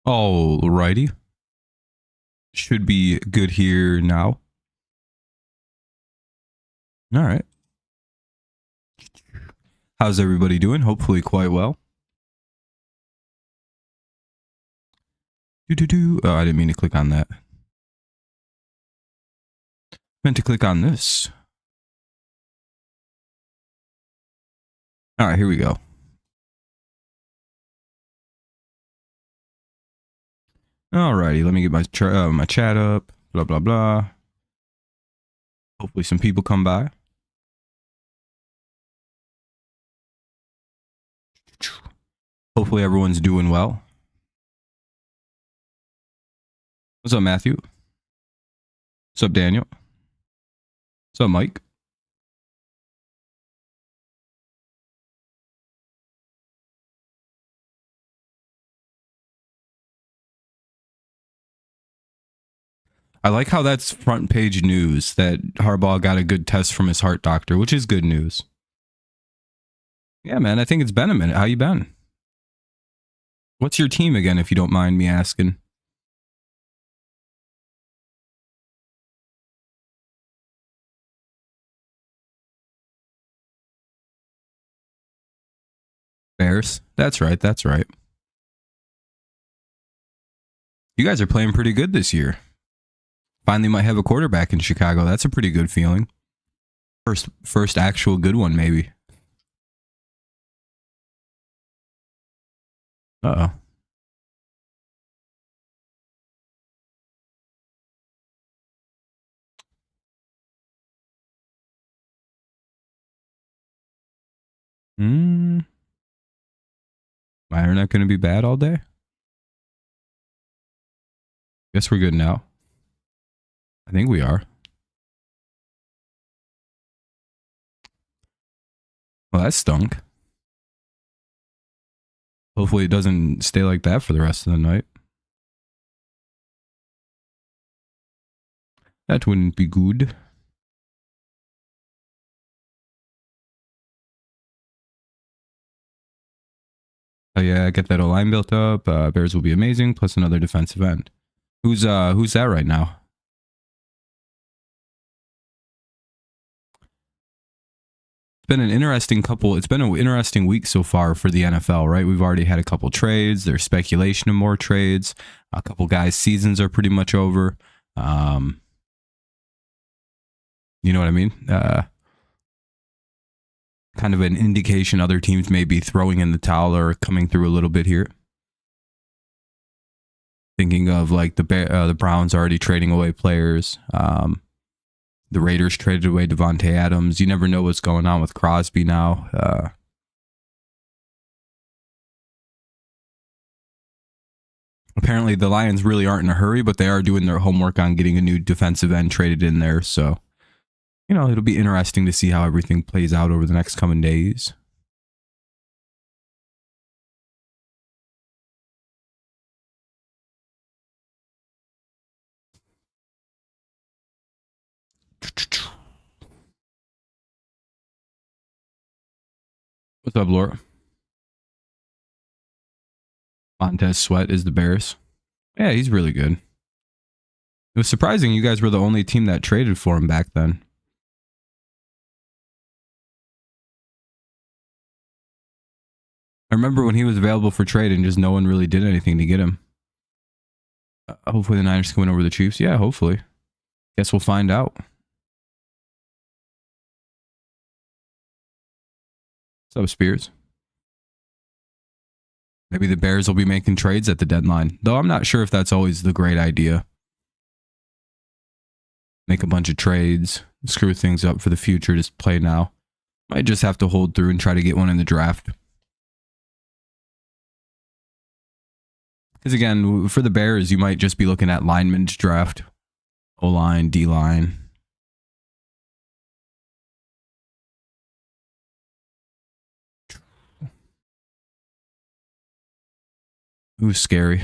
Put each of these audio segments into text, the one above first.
Alrighty. Should be good here now. All right. How's everybody doing? Hopefully quite well. Oh, I didn't mean to click on that. Meant to click on this. All right, here we go. Alrighty, let me get my chat up. Blah blah blah. Hopefully, some people come by. Hopefully, everyone's doing well. What's up, Matthew? What's up, Daniel? What's up, Mike? I like how that's front page news that Harbaugh got a good test from his heart doctor, which is good news. Yeah, man, I think it's been a minute. How you been? What's your team again, if you don't mind me asking? Bears. That's right. That's right. You guys are playing pretty good this year. Finally might have a quarterback in Chicago. That's a pretty good feeling. First actual good one, maybe. Uh-oh. My internet going to be bad all day? Guess we're good now. I think we are. Well, that stunk. Hopefully it doesn't stay like that for the rest of the night. That wouldn't be good. Oh yeah, get that O-line built up. Bears will be amazing, plus another defensive end. Who's that right now? It's been an interesting week so far for the NFL, right? We've already had a couple trades. There's speculation of more trades. A couple guys' seasons are pretty much over. You know what I mean? Kind of an indication other teams may be throwing in the towel or coming through a little bit here. Thinking of like the Browns already trading away players. The Raiders traded away Davantae Adams. You never know what's going on with Crosby now. Apparently the Lions really aren't in a hurry, but they are doing their homework on getting a new defensive end traded in there. So, you know, it'll be interesting to see how everything plays out over the next coming days. What's up, Laura? Montez Sweat is the Bears. Yeah, he's really good. It was surprising you guys were the only team that traded for him back then. I remember when he was available for trade and just no one really did anything to get him. Hopefully the Niners can win over the Chiefs. Yeah, hopefully. Guess we'll find out. What's up, Spears? Maybe the Bears will be making trades at the deadline. Though I'm not sure if that's always the great idea. Make a bunch of trades, screw things up for the future, just play now. Might just have to hold through and try to get one in the draft. Because again, for the Bears, you might just be looking at linemen to draft. O-line, D-line. Who's scary?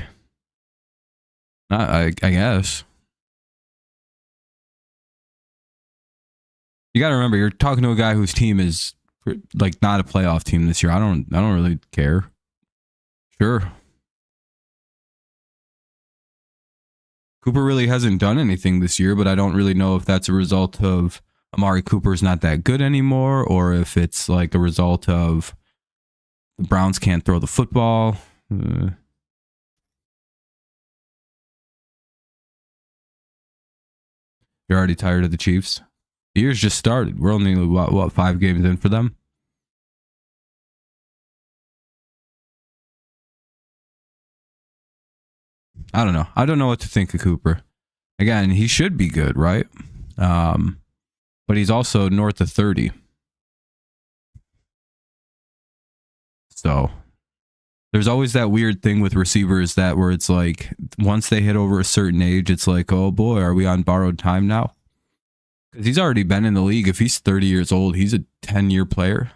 I guess. You got to remember, you're talking to a guy whose team is like not a playoff team this year. I don't really care. Sure. Cooper really hasn't done anything this year, but I don't really know if that's a result of Amari Cooper's not that good anymore, or if it's like a result of the Browns can't throw the football. You're already tired of the Chiefs. The year's just started. We're only, what 5 games in for them? I don't know. I don't know what to think of Cooper. Again, he should be good, right? But he's also north of 30. So there's always that weird thing with receivers that where it's like once they hit over a certain age, it's like, oh boy, are we on borrowed time now? Because he's already been in the league. If he's 30 years old, he's a 10-year player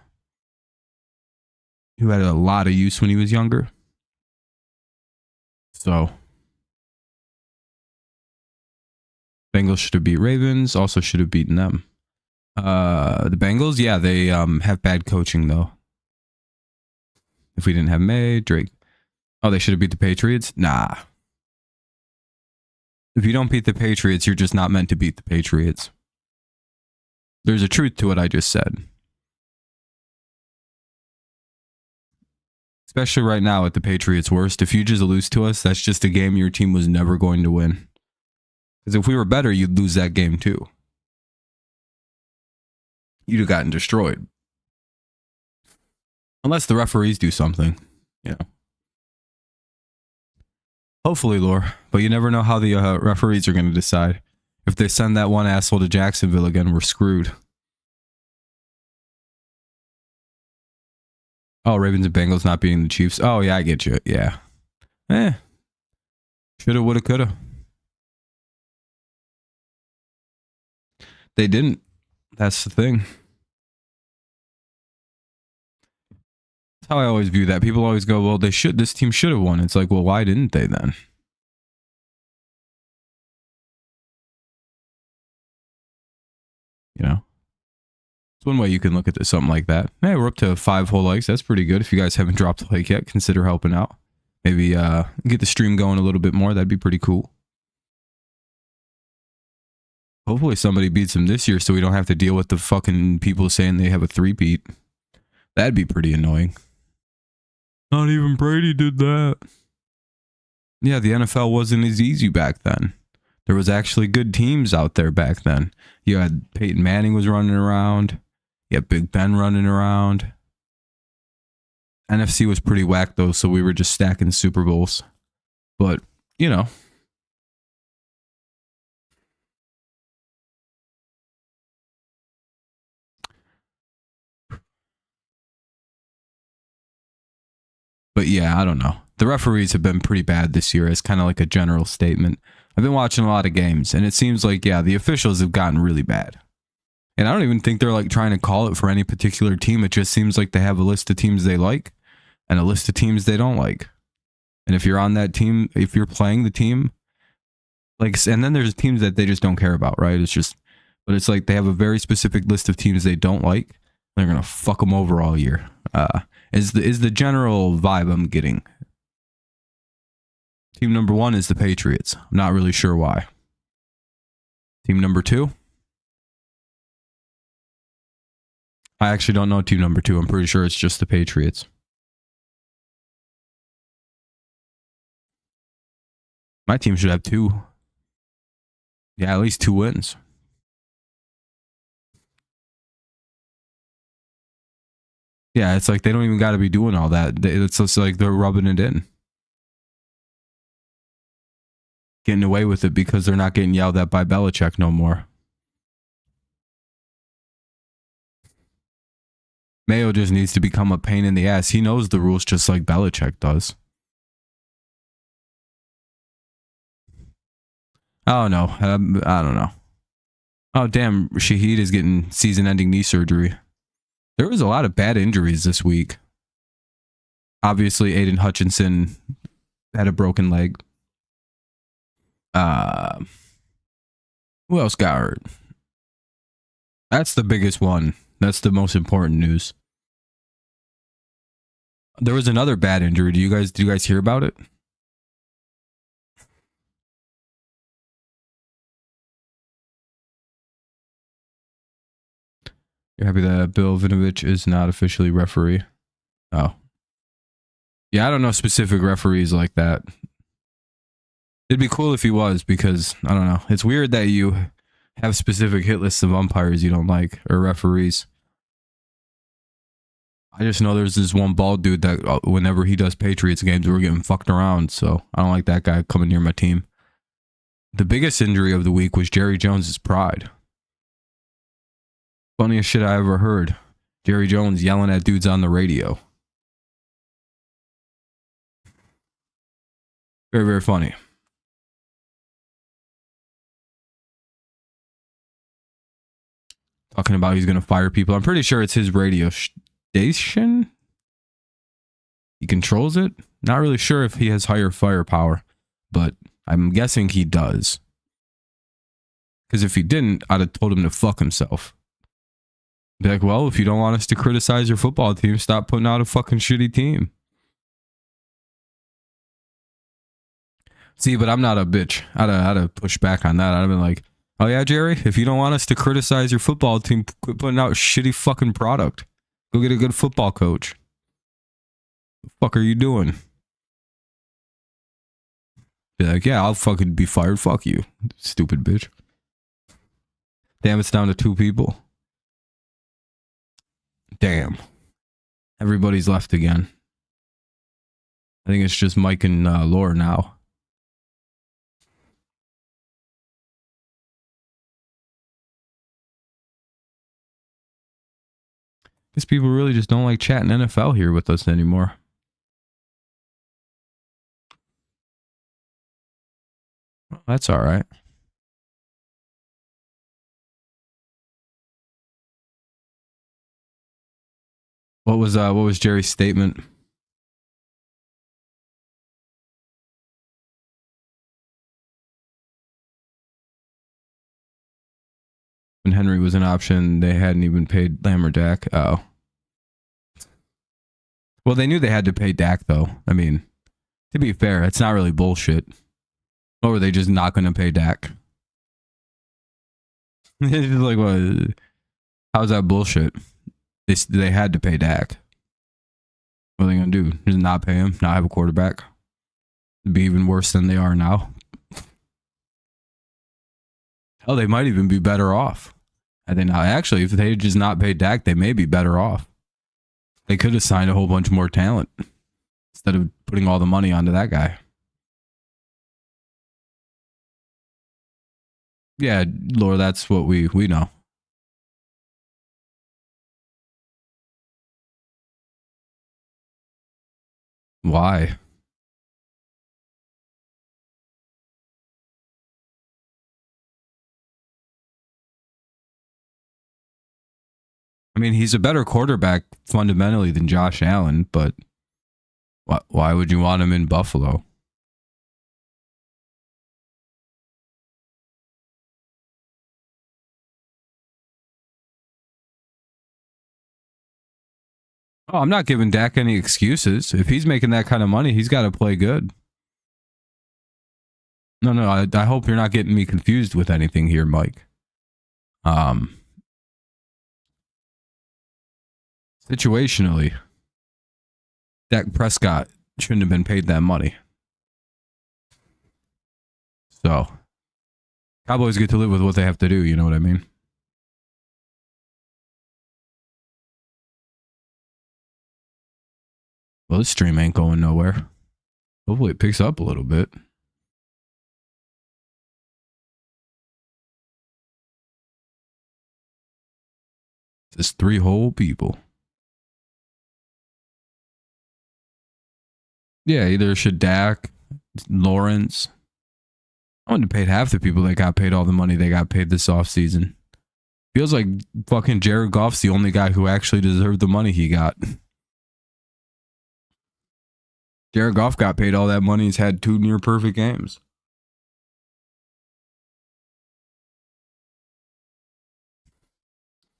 who had a lot of use when he was younger. So Bengals should have beat Ravens, also should have beaten them. The Bengals, yeah, they have bad coaching though. If we didn't have May, Drake. Oh, they should have beat the Patriots? Nah. If you don't beat the Patriots, you're just not meant to beat the Patriots. There's a truth to what I just said. Especially right now at the Patriots' worst. If you just lose to us, that's just a game your team was never going to win. Because if we were better, you'd lose that game too. You'd have gotten destroyed. Unless the referees do something, you know. Hopefully, Lore. But you never know how the referees are going to decide. If they send that one asshole to Jacksonville again, we're screwed. Oh, Ravens and Bengals not beating the Chiefs. Oh, yeah, I get you. Yeah. Shoulda, woulda, coulda. They didn't. That's the thing. That's how I always view that. People always go, well, this team should have won. It's like, well, why didn't they then? You know? It's one way you can look at this, something like that. Hey, we're up to 5 whole likes. That's pretty good. If you guys haven't dropped a like yet, consider helping out. Maybe get the stream going a little bit more. That'd be pretty cool. Hopefully somebody beats them this year so we don't have to deal with the fucking people saying they have a 3-peat. That'd be pretty annoying. Not even Brady did that. Yeah, the NFL wasn't as easy back then. There was actually good teams out there back then. You had Peyton Manning was running around. You had Big Ben running around. NFC was pretty whack though, so we were just stacking Super Bowls. But, you know. But yeah, I don't know. The referees have been pretty bad this year as kind of like a general statement. I've been watching a lot of games, and it seems like, yeah, the officials have gotten really bad. And I don't even think they're like trying to call it for any particular team. It just seems like they have a list of teams they like and a list of teams they don't like. And if you're on that team, if you're playing the team, like, and then there's teams that they just don't care about, right? It's just, but it's like they have a very specific list of teams they don't like. They're going to fuck them over all year. Is the general vibe I'm getting. Team number 1 is the Patriots. I'm not really sure why. Team number 2? I actually don't know team number 2. I'm pretty sure it's just the Patriots. My team should have 2. Yeah, at least 2 wins. Yeah, it's like they don't even got to be doing all that. It's just like they're rubbing it in. Getting away with it because they're not getting yelled at by Belichick no more. Mayo just needs to become a pain in the ass. He knows the rules just like Belichick does. Oh, no. I don't know. Oh, damn. Shaheed is getting season-ending knee surgery. There was a lot of bad injuries this week. Obviously, Aiden Hutchinson had a broken leg. Who else got hurt? That's the biggest one. That's the most important news. There was another bad injury. Did you guys hear about it? You're happy that Bill Vinovich is not officially referee? Oh. Yeah, I don't know specific referees like that. It'd be cool if he was, because, I don't know. It's weird that you have specific hit lists of umpires you don't like, or referees. I just know there's this one bald dude that whenever he does Patriots games, we're getting fucked around, so I don't like that guy coming near my team. The biggest injury of the week was Jerry Jones's pride. Funniest shit I ever heard. Jerry Jones yelling at dudes on the radio. Very, very funny. Talking about he's going to fire people. I'm pretty sure it's his radio station. He controls it. Not really sure if he has higher firepower, but I'm guessing he does. Because if he didn't, I'd have told him to fuck himself. Be like, well, if you don't want us to criticize your football team, stop putting out a fucking shitty team. See, but I'm not a bitch. I'd have pushed back on that. I'd have been like, oh yeah, Jerry, if you don't want us to criticize your football team, quit putting out shitty fucking product. Go get a good football coach. The fuck are you doing? Be like, yeah, I'll fucking be fired. Fuck you, stupid bitch. Damn, it's down to 2 people. Damn. Everybody's left again. I think it's just Mike and Laura now. Guess people really just don't like chatting NFL here with us anymore. Well, that's all right. What was Jerry's statement? When Henry was an option, they hadn't even paid Lamb or Dak. Oh. Well, they knew they had to pay Dak, though. I mean, to be fair, it's not really bullshit. Or were they just not going to pay Dak? It's like, what? How's that bullshit? They had to pay Dak. What are they going to do? Just not pay him? Not have a quarterback? It'd be even worse than they are now. Hell, they might even be better off. I think not. Actually, if they just not paid Dak, they may be better off. They could have signed a whole bunch more talent instead of putting all the money onto that guy. Yeah, Laura, that's what we know. Why? I mean, he's a better quarterback fundamentally than Josh Allen, but why would you want him in Buffalo? Oh, I'm not giving Dak any excuses. If he's making that kind of money, he's got to play good. No, I hope you're not getting me confused with anything here, Mike. Situationally, Dak Prescott shouldn't have been paid that money. So, Cowboys get to live with what they have to do, you know what I mean? Well, this stream ain't going nowhere. Hopefully it picks up a little bit. It's 3 whole people. Yeah, either should Dak, Lawrence. I wouldn't have paid half the people that got paid all the money they got paid this offseason. Feels like fucking Jared Goff's the only guy who actually deserved the money he got. Jared Goff got paid all that money. He's had 2 near perfect games.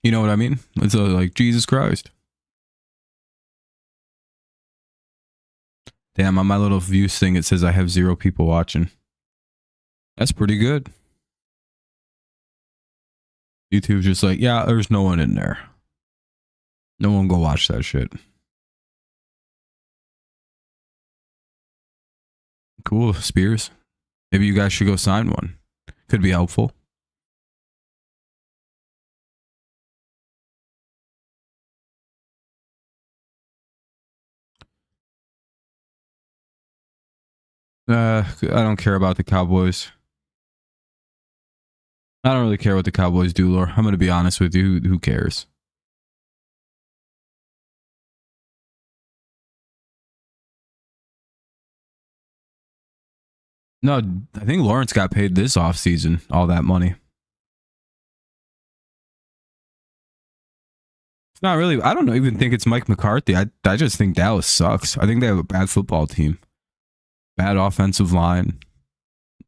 You know what I mean? It's like, Jesus Christ. Damn, on my little views thing, it says I have 0 people watching. That's pretty good. YouTube's just like, yeah, there's no one in there. No one go watch that shit. Cool, Spears. Maybe you guys should go sign one. Could be helpful. I don't care about the Cowboys. I don't really care what the Cowboys do, Lore. I'm going to be honest with you. Who cares? No, I think Lawrence got paid this offseason, all that money. It's not really, I don't even think it's Mike McCarthy. I just think Dallas sucks. I think they have a bad football team. Bad offensive line.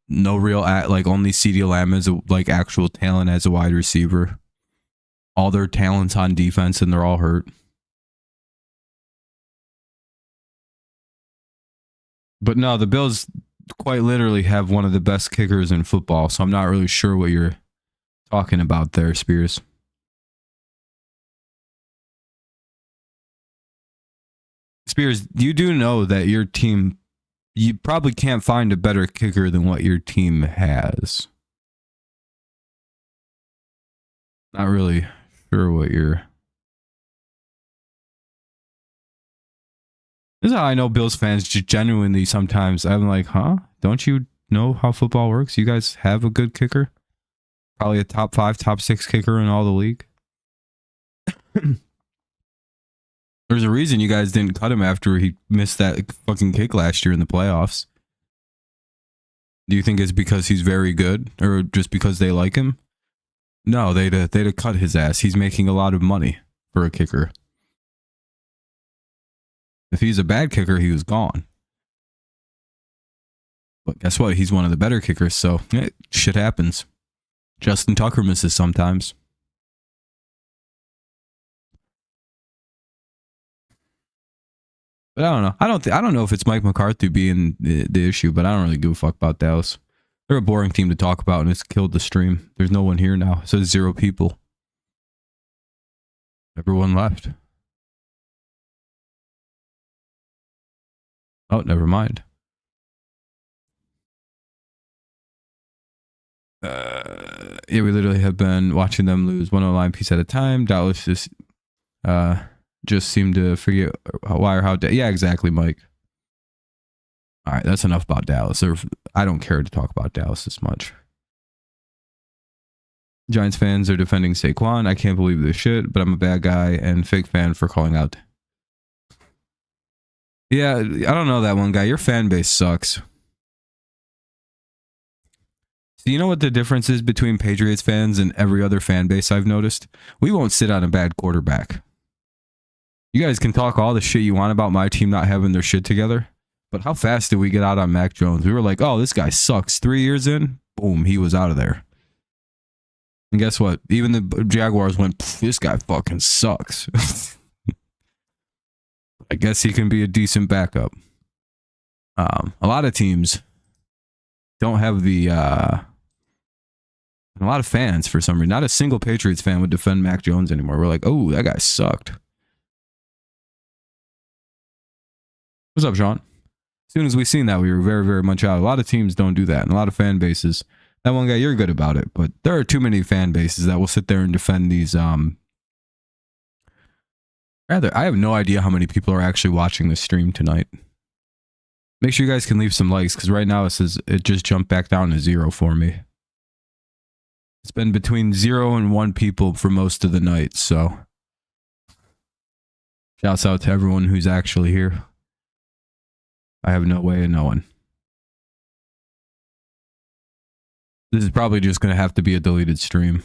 No real, like only CeeDee Lamb is like actual talent as a wide receiver. All their talents on defense and they're all hurt. But no, the Bills quite literally have one of the best kickers in football, so I'm not really sure what you're talking about there, Spears. Spears, you do know that your team, you probably can't find a better kicker than what your team has. Not really sure what you're... This is how I know Bills fans just genuinely sometimes, I'm like, huh? Don't you know how football works? You guys have a good kicker? Probably a top 5, top 6 kicker in all the league. There's a reason you guys didn't cut him after he missed that fucking kick last year in the playoffs. Do you think it's because he's very good or just because they like him? No, they'd have cut his ass. He's making a lot of money for a kicker. If he's a bad kicker, he was gone. But guess what? He's one of the better kickers, so shit happens. Justin Tucker misses sometimes. But I don't know. I don't know if it's Mike McCarthy being the issue, but I don't really give a fuck about Dallas. They're a boring team to talk about, and it's killed the stream. There's no one here now. It says 0 people. Everyone left. Oh, never mind. Yeah, we literally have been watching them lose 109 piece at a time. Dallas just seemed to forget why or how. Yeah, exactly, Mike. All right, that's enough about Dallas. I don't care to talk about Dallas this much. Giants fans are defending Saquon. I can't believe this shit, but I'm a bad guy and fake fan for calling out. Yeah, I don't know that one guy. Your fan base sucks. So you know what the difference is between Patriots fans and every other fan base I've noticed? We won't sit on a bad quarterback. You guys can talk all the shit you want about my team not having their shit together, but how fast did we get out on Mac Jones? We were like, oh, this guy sucks. 3 years in, boom, he was out of there. And guess what? Even the Jaguars went, this guy fucking sucks. I guess he can be a decent backup. A lot of teams don't have the... a lot of fans, for some reason, not a single Patriots fan would defend Mac Jones anymore. We're like, oh, that guy sucked. What's up, Sean? As soon as we seen that, we were very, very much out. A lot of teams don't do that, and a lot of fan bases. That one guy, you're good about it, but there are too many fan bases that will sit there and defend these. Rather, I have no idea how many people are actually watching this stream tonight. Make sure you guys can leave some likes, because right now it says it just jumped back down to 0 for me. It's been between 0 and 1 people for most of the night, so shouts out to everyone who's actually here. I have no way of knowing. This is probably just going to have to be a deleted stream.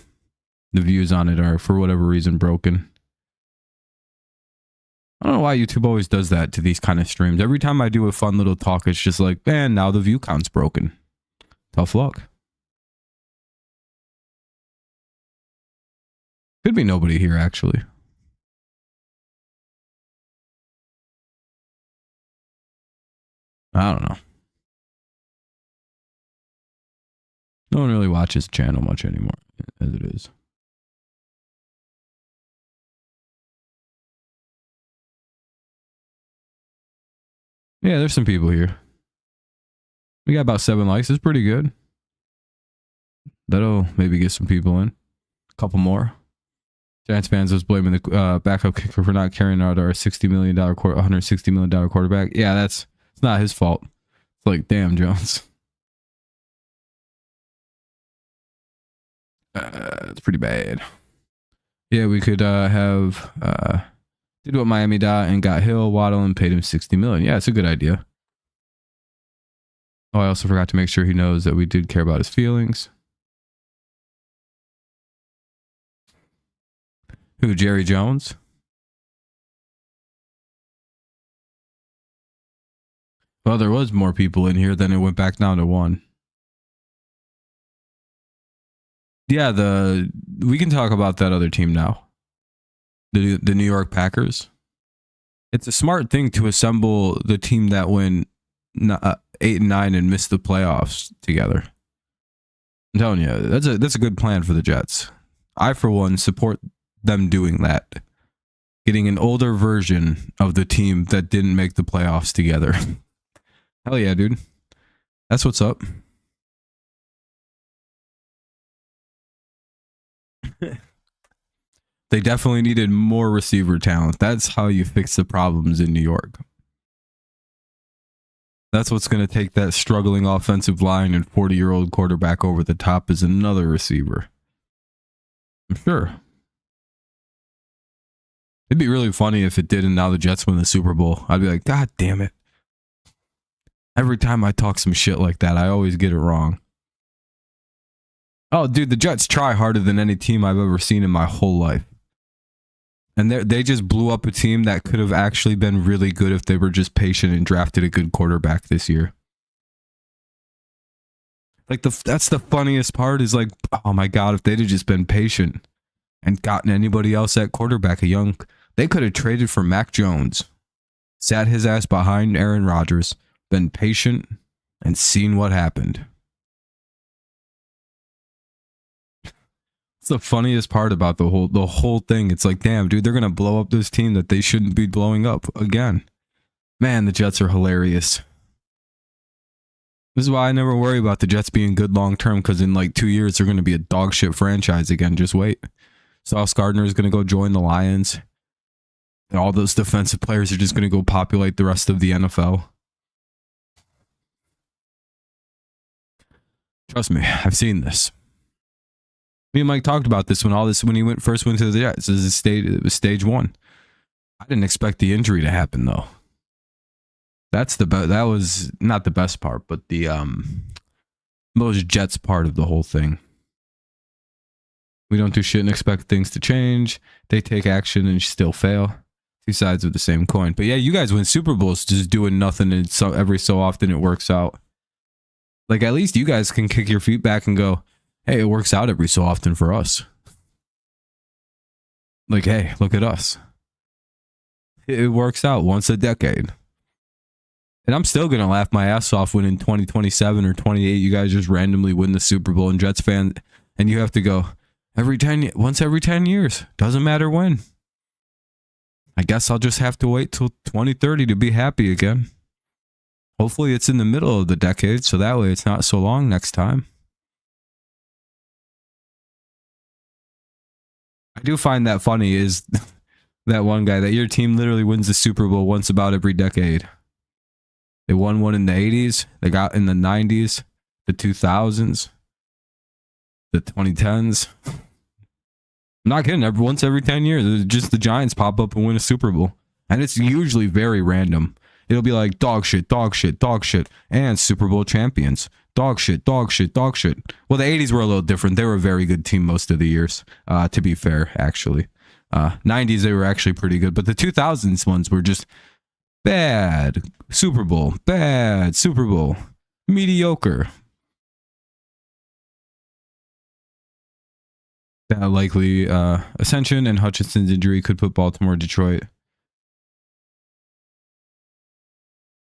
The views on it are, for whatever reason, broken. I don't know why YouTube always does that to these kind of streams. Every time I do a fun little talk, it's just like, man, now the view count's broken. Tough luck. Could be nobody here, actually. I don't know. No one really watches the channel much anymore, as it is. Yeah, there's some people here. We got about 7 likes. It's pretty good. That'll maybe get some people in. A couple more. Giants fans was blaming the backup kicker for not carrying out our $160 million quarterback. Yeah, it's not his fault. It's like, damn, Jones. It's pretty bad. Yeah, we could have did what Miami did and got Hill, Waddle, and paid him $60 million. Yeah, it's a good idea. Oh, I also forgot to make sure he knows that we did care about his feelings. Who, Jerry Jones? Well, there was more people in here, then it went back down to 1. Yeah, we can talk about that other team now. The New York Packers. It's a smart thing to assemble the team that went 8-9 and missed the playoffs together. I'm telling you, that's a good plan for the Jets. I, for one, support them doing that. Getting an older version of the team that didn't make the playoffs together. Hell yeah, dude. That's what's up. They definitely needed more receiver talent. That's how you fix the problems in New York. That's what's going to take that struggling offensive line and 40-year-old quarterback over the top is another receiver. I'm sure. It'd be really funny if it did and now the Jets win the Super Bowl. I'd be like, God damn it. Every time I talk some shit like that, I always get it wrong. Oh, dude, the Jets try harder than any team I've ever seen in my whole life. And they just blew up a team that could have actually been really good if they were just patient and drafted a good quarterback this year. Like, that's the funniest part is like, oh my God, if they'd have just been patient and gotten anybody else at quarterback, they could have traded for Mac Jones, sat his ass behind Aaron Rodgers, been patient, and seen what happened. It's the funniest part about the whole thing. It's like, damn, dude, they're going to blow up this team that they shouldn't be blowing up again. Man, the Jets are hilarious. This is why I never worry about the Jets being good long term, because in like 2 years, they're going to be a dog shit franchise again. Just wait. Sauce Gardner is going to go join the Lions. And all those defensive players are just going to go populate the rest of the NFL. Trust me, I've seen this. Me and Mike talked about this when he first went to the Jets. It was stage 1. I didn't expect the injury to happen though. That was not the best part, but the most Jets part of the whole thing. We don't do shit and expect things to change. They take action and still fail. 2 sides of the same coin. But yeah, you guys win Super Bowls just doing nothing, and every so often it works out. Like, at least you guys can kick your feet back and go, hey, it works out every so often for us. Like, hey, look at us. It works out once a decade. And I'm still going to laugh my ass off when in 2027 or 28, you guys just randomly win the Super Bowl and Jets fan, and you have to go once every 10 years. Doesn't matter when. I guess I'll just have to wait till 2030 to be happy again. Hopefully it's in the middle of the decade, so that way it's not so long next time. I do find that funny is that one guy that your team literally wins the Super Bowl once about every decade. They won one in the 80s. They got in the 90s, the 2000s, the 2010s. I'm not kidding. Once every 10 years, just the Giants pop up and win a Super Bowl. And it's usually very random. It'll be like dog shit, dog shit, dog shit, and Super Bowl champions. Dog shit, dog shit, dog shit. Well, the 80s were a little different. They were a very good team most of the years, to be fair, actually. 90s, they were actually pretty good. But the 2000s ones were just bad. Super Bowl, bad. Super Bowl, mediocre. That likely ascension and Hutchinson's injury could put Baltimore, Detroit.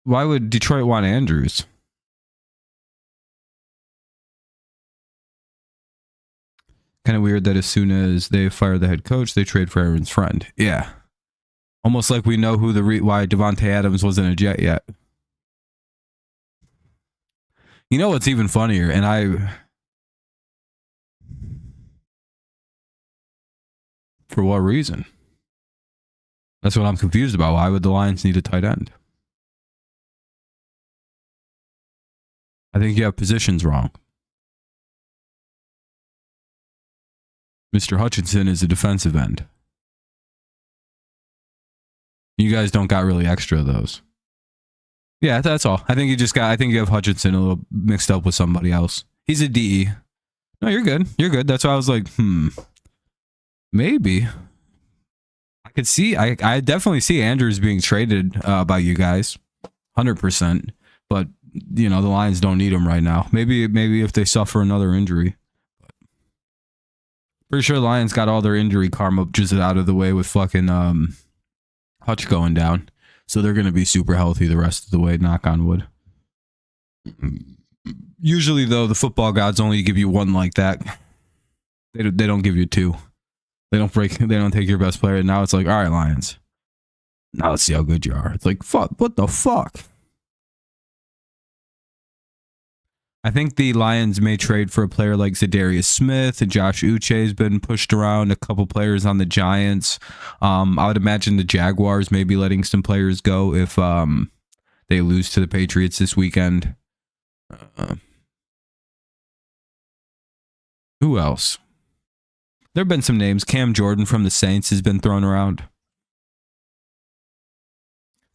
Why would Detroit want Andrews? Kind of weird that as soon as they fire the head coach, they trade for Aaron's friend. Yeah. Almost like we know who why Davantae Adams wasn't a Jet yet. You know what's even funnier? And for what reason? That's what I'm confused about. Why would the Lions need a tight end? I think you have positions wrong. Mr. Hutchinson is a defensive end. You guys don't got really extra of those. Yeah, that's all. I think you have Hutchinson a little mixed up with somebody else. He's a DE. No, you're good. You're good. That's why I was like, maybe. I definitely see Andrews being traded by you guys. 100%. But, the Lions don't need him right now. Maybe if they suffer another injury. Pretty sure the Lions got all their injury karma just out of the way with fucking Hutch going down. So they're going to be super healthy the rest of the way, knock on wood. Usually, though, the football gods only give you one like that. They don't give you two. They don't take your best player. And now it's like, all right, Lions. Now let's see how good you are. It's like, fuck, what the fuck? I think the Lions may trade for a player like Zadarius Smith. And Josh Uche has been pushed around. A couple players on the Giants. I would imagine the Jaguars may be letting some players go if they lose to the Patriots this weekend. Who else? There have been some names. Cam Jordan from the Saints has been thrown around.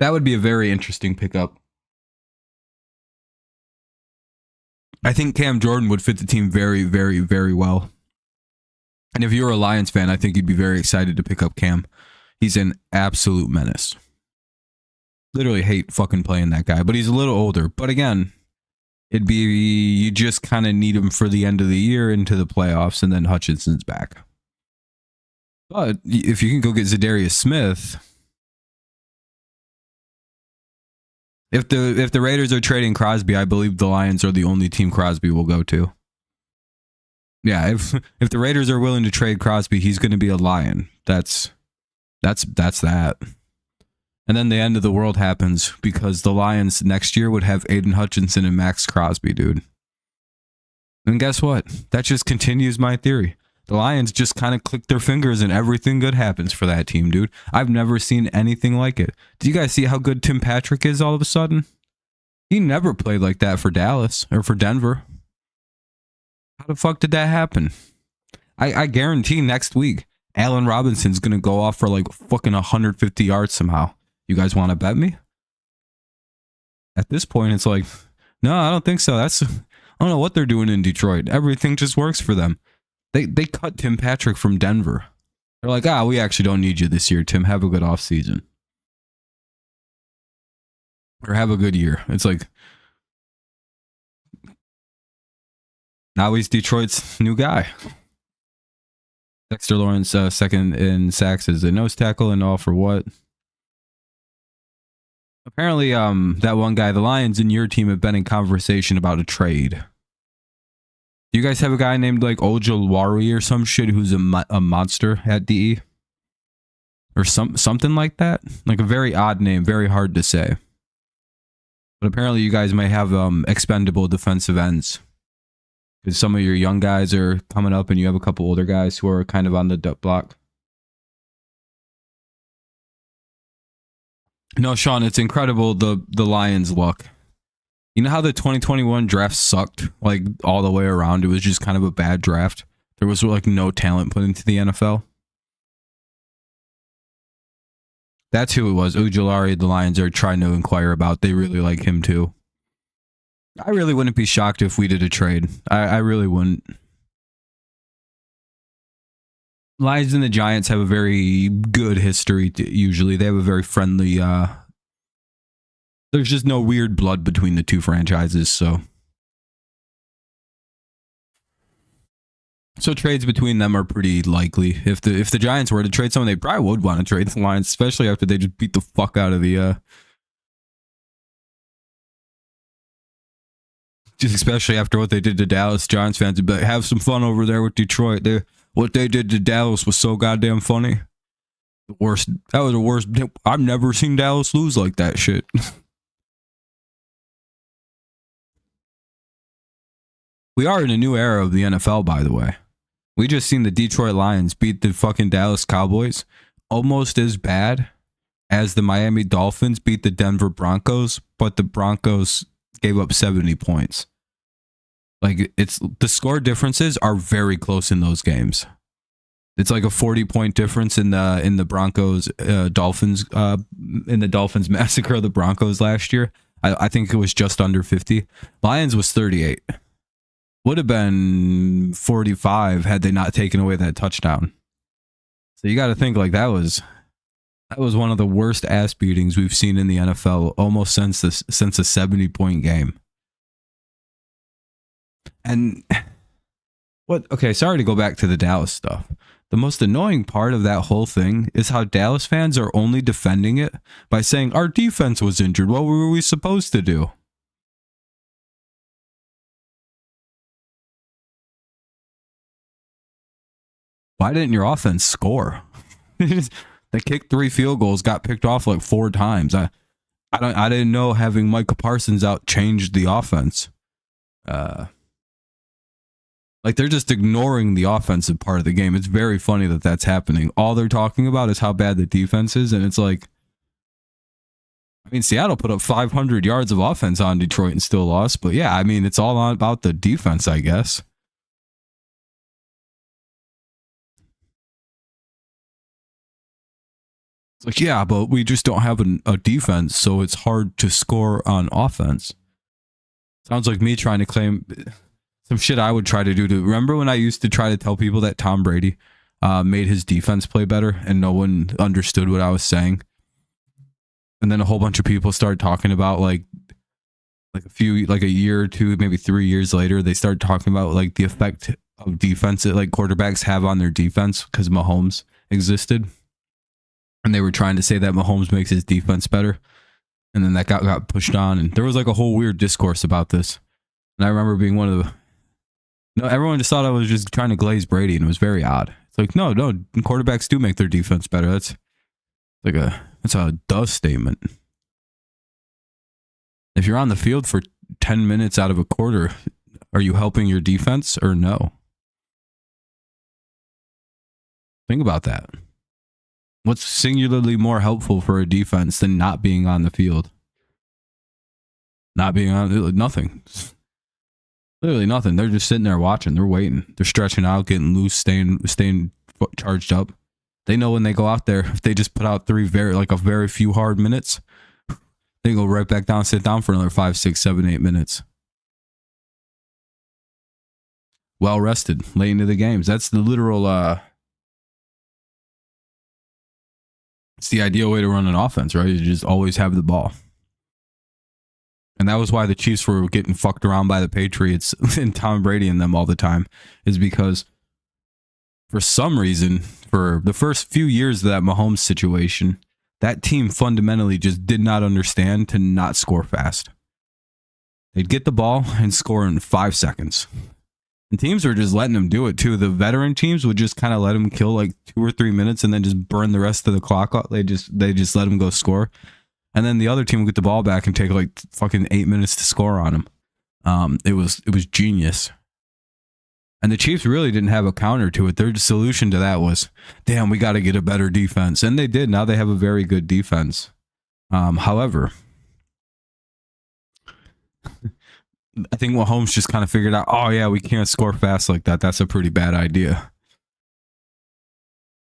That would be a very interesting pickup. I think Cam Jordan would fit the team very, very, very well. And if you're a Lions fan, I think you'd be very excited to pick up Cam. He's an absolute menace. Literally hate fucking playing that guy, but he's a little older. But again, you just kind of need him for the end of the year into the playoffs, and then Hutchinson's back. But if you can go get Zadarius Smith, if the Raiders are trading Crosby, I believe the Lions are the only team Crosby will go to. Yeah, if the Raiders are willing to trade Crosby, he's going to be a Lion. That's that. And then the end of the world happens because the Lions next year would have Aiden Hutchinson and Max Crosby, dude. And guess what? That just continues my theory. The Lions just kind of click their fingers and everything good happens for that team, dude. I've never seen anything like it. Do you guys see how good Tim Patrick is all of a sudden? He never played like that for Dallas or for Denver. How the fuck did that happen? I guarantee next week, Allen Robinson's going to go off for like fucking 150 yards somehow. You guys want to bet me? At this point, it's like, no, I don't think so. I don't know what they're doing in Detroit. Everything just works for them. They cut Tim Patrick from Denver. They're like, we actually don't need you this year, Tim. Have a good offseason. Or have a good year. It's like, now he's Detroit's new guy. Dexter Lawrence, second in sacks as a nose tackle, and all for what? Apparently, that one guy, the Lions in your team have been in conversation about a trade. Do you guys have a guy named like Ojulari or some shit who's a monster at DE? Or something like that? Like a very odd name, very hard to say. But apparently you guys may have expendable defensive ends. Because some of your young guys are coming up and you have a couple older guys who are kind of on the block. No, Sean, it's incredible the Lions' luck. You know how the 2021 draft sucked, like, all the way around? It was just kind of a bad draft. There was, like, no talent put into the NFL. That's who it was. Ojulari, the Lions are trying to inquire about. They really like him, too. I really wouldn't be shocked if we did a trade. I really wouldn't. Lions and the Giants have a very good history, usually. They have a very friendly... There's just no weird blood between the two franchises, so trades between them are pretty likely. If the Giants were to trade someone, they probably would want to trade the Lions, especially after they just beat the fuck out of the Just especially after what they did to Dallas, Giants fans would be like, have some fun over there with Detroit. What they did to Dallas was so goddamn funny. The worst. That was the worst. I've never seen Dallas lose like that shit. We are in a new era of the NFL, by the way. We just seen the Detroit Lions beat the fucking Dallas Cowboys almost as bad as the Miami Dolphins beat the Denver Broncos, but the Broncos gave up 70 points. Like, it's the score differences are very close in those games. It's like a 40-point difference in the Broncos Dolphins in the Dolphins massacre of the Broncos last year. I think it was just under 50. Lions was 38. Would have been 45 had they not taken away that touchdown. So you got to think like that was one of the worst ass beatings we've seen in the NFL almost since a 70-point game. And what? Okay, sorry to go back to the Dallas stuff. The most annoying part of that whole thing is how Dallas fans are only defending it by saying our defense was injured. What were we supposed to do? Why didn't your offense score? They kicked 3 field goals, got picked off like 4 times. I didn't know having Micah Parsons out changed the offense. Like, they're just ignoring the offensive part of the game. It's very funny that that's happening. All they're talking about is how bad the defense is, and it's like, I mean, Seattle put up 500 yards of offense on Detroit and still lost, but yeah, I mean, it's all about the defense, I guess. It's like, yeah, but we just don't have a defense, so it's hard to score on offense. Sounds like me trying to claim some shit I would try to do. Remember when I used to try to tell people that Tom Brady made his defense play better and no one understood what I was saying? And then a whole bunch of people started talking about like a year or two, maybe 3 years later, they started talking about like the effect of defense that like quarterbacks have on their defense because Mahomes existed. And they were trying to say that Mahomes makes his defense better. And then that got pushed on. And there was like a whole weird discourse about this. And I remember being one of the... No, everyone just thought I was just trying to glaze Brady. And it was very odd. It's like, no, quarterbacks do make their defense better. That's a duh statement. If you're on the field for 10 minutes out of a quarter, are you helping your defense or no? Think about that. What's singularly more helpful for a defense than not being on the field? Not being on, nothing. Literally nothing. They're just sitting there watching. They're waiting. They're stretching out, getting loose, staying charged up. They know when they go out there, if they just put out very few hard minutes, they go right back down, sit down for another 5, 6, 7, 8 minutes. Well rested, late into the games. That's the literal. It's the ideal way to run an offense, right? You just always have the ball. And that was why the Chiefs were getting fucked around by the Patriots and Tom Brady and them all the time, is because for some reason, for the first few years of that Mahomes situation, that team fundamentally just did not understand to not score fast. They'd get the ball and score in 5 seconds. And teams were just letting them do it too. The veteran teams would just kind of let them kill like 2 or 3 minutes and then just burn the rest of the clock up. They just let them go score. And then the other team would get the ball back and take like fucking 8 minutes to score on them. It was genius. And the Chiefs really didn't have a counter to it. Their solution to that was, damn, we got to get a better defense. And they did. Now they have a very good defense. However, I think Mahomes just kind of figured out, oh yeah, we can't score fast like that. That's a pretty bad idea.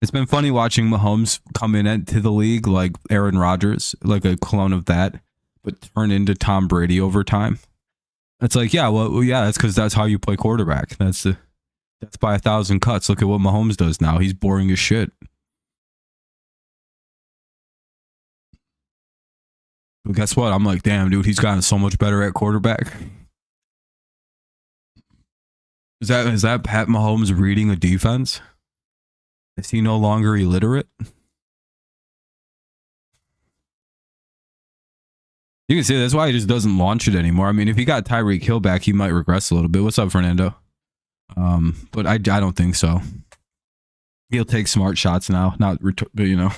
It's been funny watching Mahomes come into the league like Aaron Rodgers, like a clone of that, but turn into Tom Brady over time. It's like, yeah, well, yeah, that's because that's how you play quarterback. That's by 1,000 cuts. Look at what Mahomes does now. He's boring as shit. But guess what? I'm like, damn, dude, he's gotten so much better at quarterback. Is that Pat Mahomes reading a defense? Is he no longer illiterate? You can see that's why he just doesn't launch it anymore. I mean, if he got Tyreek Hill back, he might regress a little bit. What's up, Fernando? But I don't think so. He'll take smart shots now, but you know.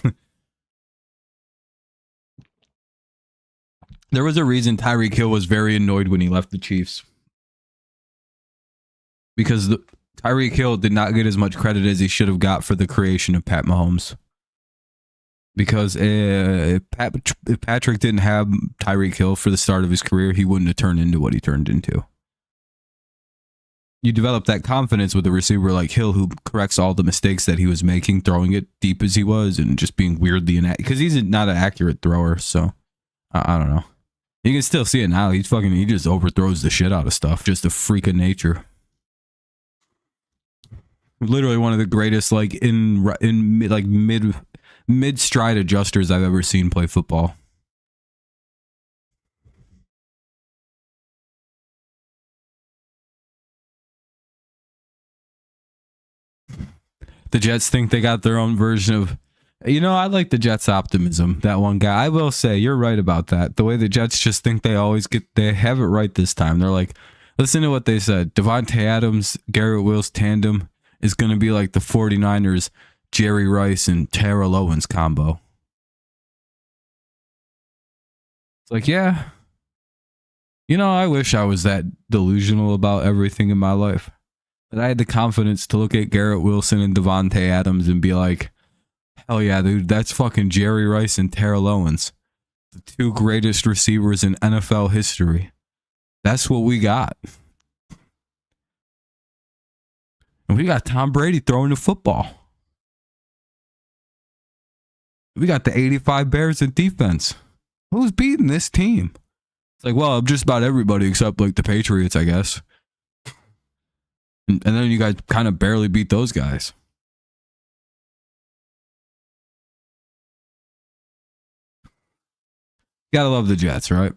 There was a reason Tyreek Hill was very annoyed when he left the Chiefs. Because Tyreek Hill did not get as much credit as he should have got for the creation of Pat Mahomes. Because if Patrick didn't have Tyreek Hill for the start of his career, he wouldn't have turned into what he turned into. You develop that confidence with a receiver like Hill, who corrects all the mistakes that he was making, throwing it deep as he was, and just being weirdly inaccurate. Because he's not an accurate thrower, so I don't know. You can still see it now. He just overthrows the shit out of stuff. Just a freak of nature. Literally one of the greatest, like mid stride adjusters I've ever seen play football. The Jets think they got their own version of, you know, I like the Jets' optimism. That one guy, I will say, you're right about that. The way the Jets just think they have it right this time. They're like, listen to what they said. Davantae Adams, Garrett Wills tandem is going to be like the 49ers, Jerry Rice and Terrell Owens combo. It's like, yeah. You know, I wish I was that delusional about everything in my life. That I had the confidence to look at Garrett Wilson and Davantae Adams and be like, hell yeah, dude, that's fucking Jerry Rice and Terrell Owens. The two greatest receivers in NFL history. That's what we got. And we got Tom Brady throwing the football. We got the 85 Bears in defense. Who's beating this team? It's like, well, just about everybody except like the Patriots, I guess. And then you guys kind of barely beat those guys. You gotta love the Jets, right?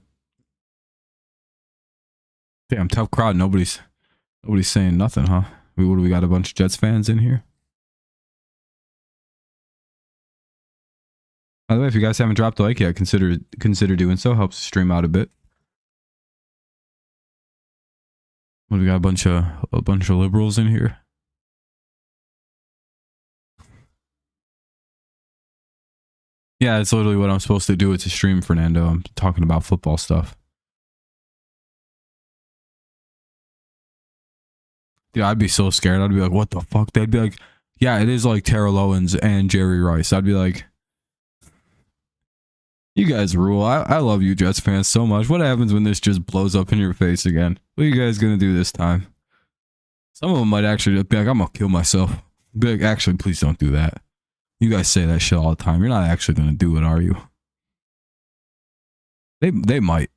Damn, tough crowd. Nobody's saying nothing, huh? We got a bunch of Jets fans in here. By the way, if you guys haven't dropped a like yet, consider doing so. Helps the stream out a bit. What, we got a bunch of liberals in here. Yeah, it's literally what I'm supposed to do. It's a stream, Fernando. I'm talking about football stuff. Dude, I'd be so scared. I'd be like, what the fuck? They'd be like, yeah, it is like Terrell Owens and Jerry Rice. I'd be like, you guys rule. I love you Jets fans so much. What happens when this just blows up in your face again? What are you guys going to do this time? Some of them might actually be like, I'm going to kill myself. Be like, actually, please don't do that. You guys say that shit all the time. You're not actually going to do it, are you? They might.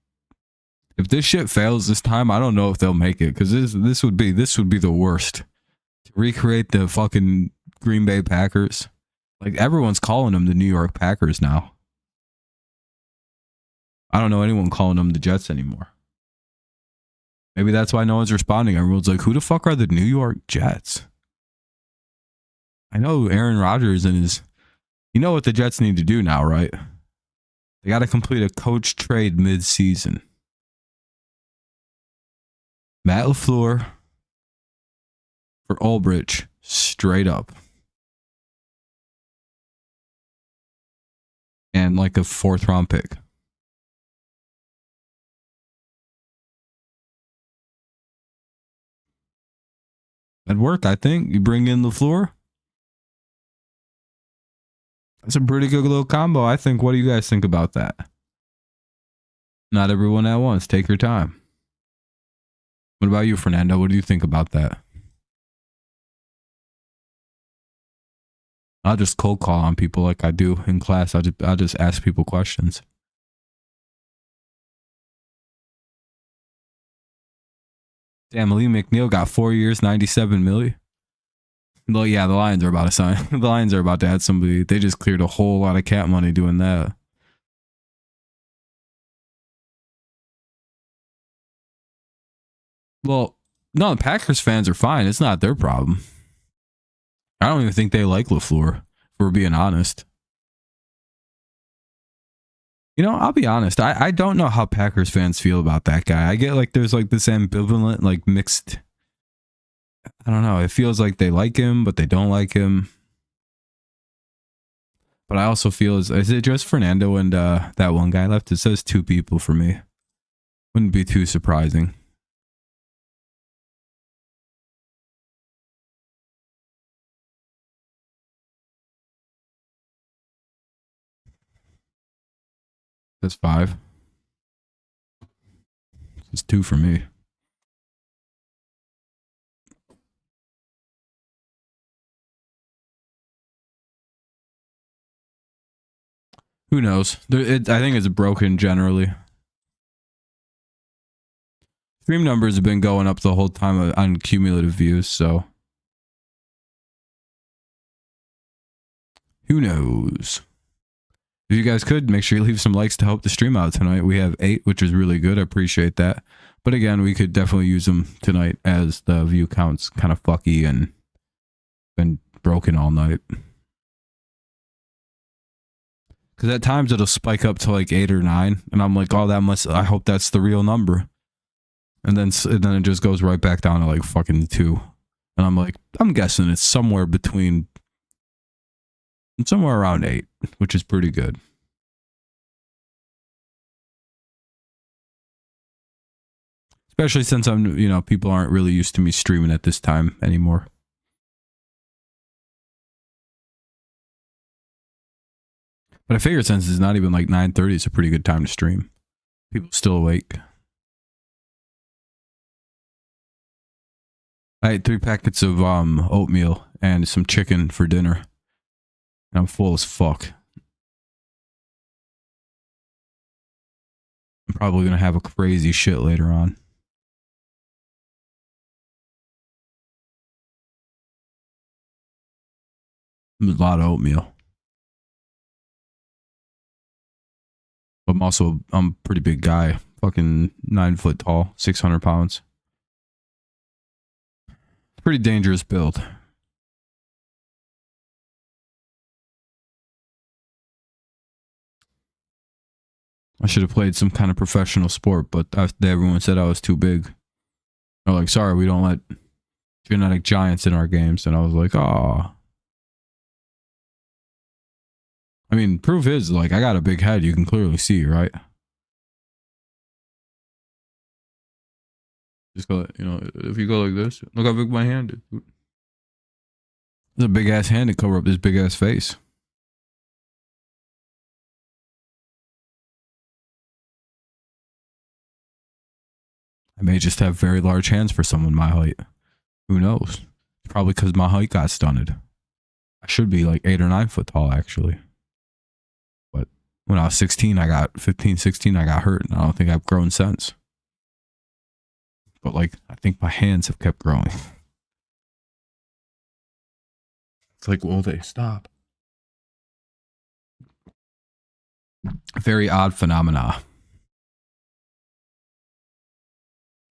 If this shit fails this time, I don't know if they'll make it, because this would be the worst. To recreate the fucking Green Bay Packers. Like, everyone's calling them the New York Packers now. I don't know anyone calling them the Jets anymore. Maybe that's why no one's responding. Everyone's like, who the fuck are the New York Jets? I know Aaron Rodgers and his... You know what the Jets need to do now, right? They got to complete a coach trade mid-season. Matt LaFleur for Ulbrich, straight up. And like a 4th round pick. That'd work, I think. You bring in LaFleur. That's a pretty good little combo, I think. What do you guys think about that? Not everyone at once. Take your time. What about you, Fernando? What do you think about that? I'll just cold call on people like I do in class. I'll just ask people questions. Damn, Lee McNeil got 4 years, 97 million. Well, yeah, the Lions are about to sign. The Lions are about to add somebody. They just cleared a whole lot of cap money doing that. Well, no, the Packers fans are fine. It's not their problem. I don't even think they like LaFleur, if we're being honest. You know, I'll be honest. I don't know how Packers fans feel about that guy. I get like there's like this ambivalent, like mixed. I don't know. It feels like they like him, but they don't like him. But I also feel is it just Fernando and that one guy left? It says 2 people for me. Wouldn't be too surprising. That's 5. It's 2 for me. Who knows? I think it's broken generally. Stream numbers have been going up the whole time on cumulative views, so who knows? If you guys could, make sure you leave some likes to help the stream out tonight. We have 8, which is really good. I appreciate that. But again, we could definitely use them tonight as the view count's kind of fucky and been broken all night. Because at times it'll spike up to like 8 or 9, and I'm like, oh, that must. I hope that's the real number. And then it just goes right back down to like fucking 2, and I'm like, I'm guessing it's somewhere around 8, which is pretty good. Especially since people aren't really used to me streaming at this time anymore. But I figure since it's not even like 9:30, it's a pretty good time to stream. People still awake. I ate 3 packets of oatmeal and some chicken for dinner. And I'm full as fuck. I'm probably going to have a crazy shit later on. There's a lot of oatmeal. But I'm a pretty big guy. Fucking 9 foot tall, 600 pounds. Pretty dangerous build. I should have played some kind of professional sport, but everyone said I was too big. They're like, sorry, we don't let genetic giants in our games. And I was like, oh. I mean, proof is, like, I got a big head. You can clearly see, right? Just go, if you go like this, look how big my hand is. Dude. There's a big ass hand to cover up this big ass face. I may just have very large hands for someone my height. Who knows? It's probably because my height got stunted. I should be like 8 or 9 foot tall, actually. But when I was 16, I got hurt, and I don't think I've grown since. But like, I think my hands have kept growing. It's like, will they stop? Very odd phenomena.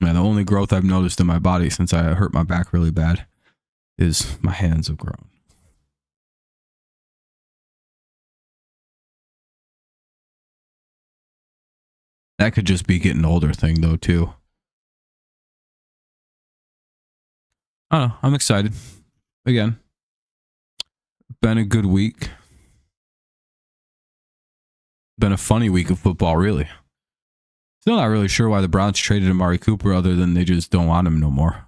Man, the only growth I've noticed in my body since I hurt my back really bad is my hands have grown. That could just be getting older thing though too. I don't know. I'm excited. Again, been a good week. Been a funny week of football, really. Still not really sure why the Browns traded Amari Cooper other than they just don't want him no more.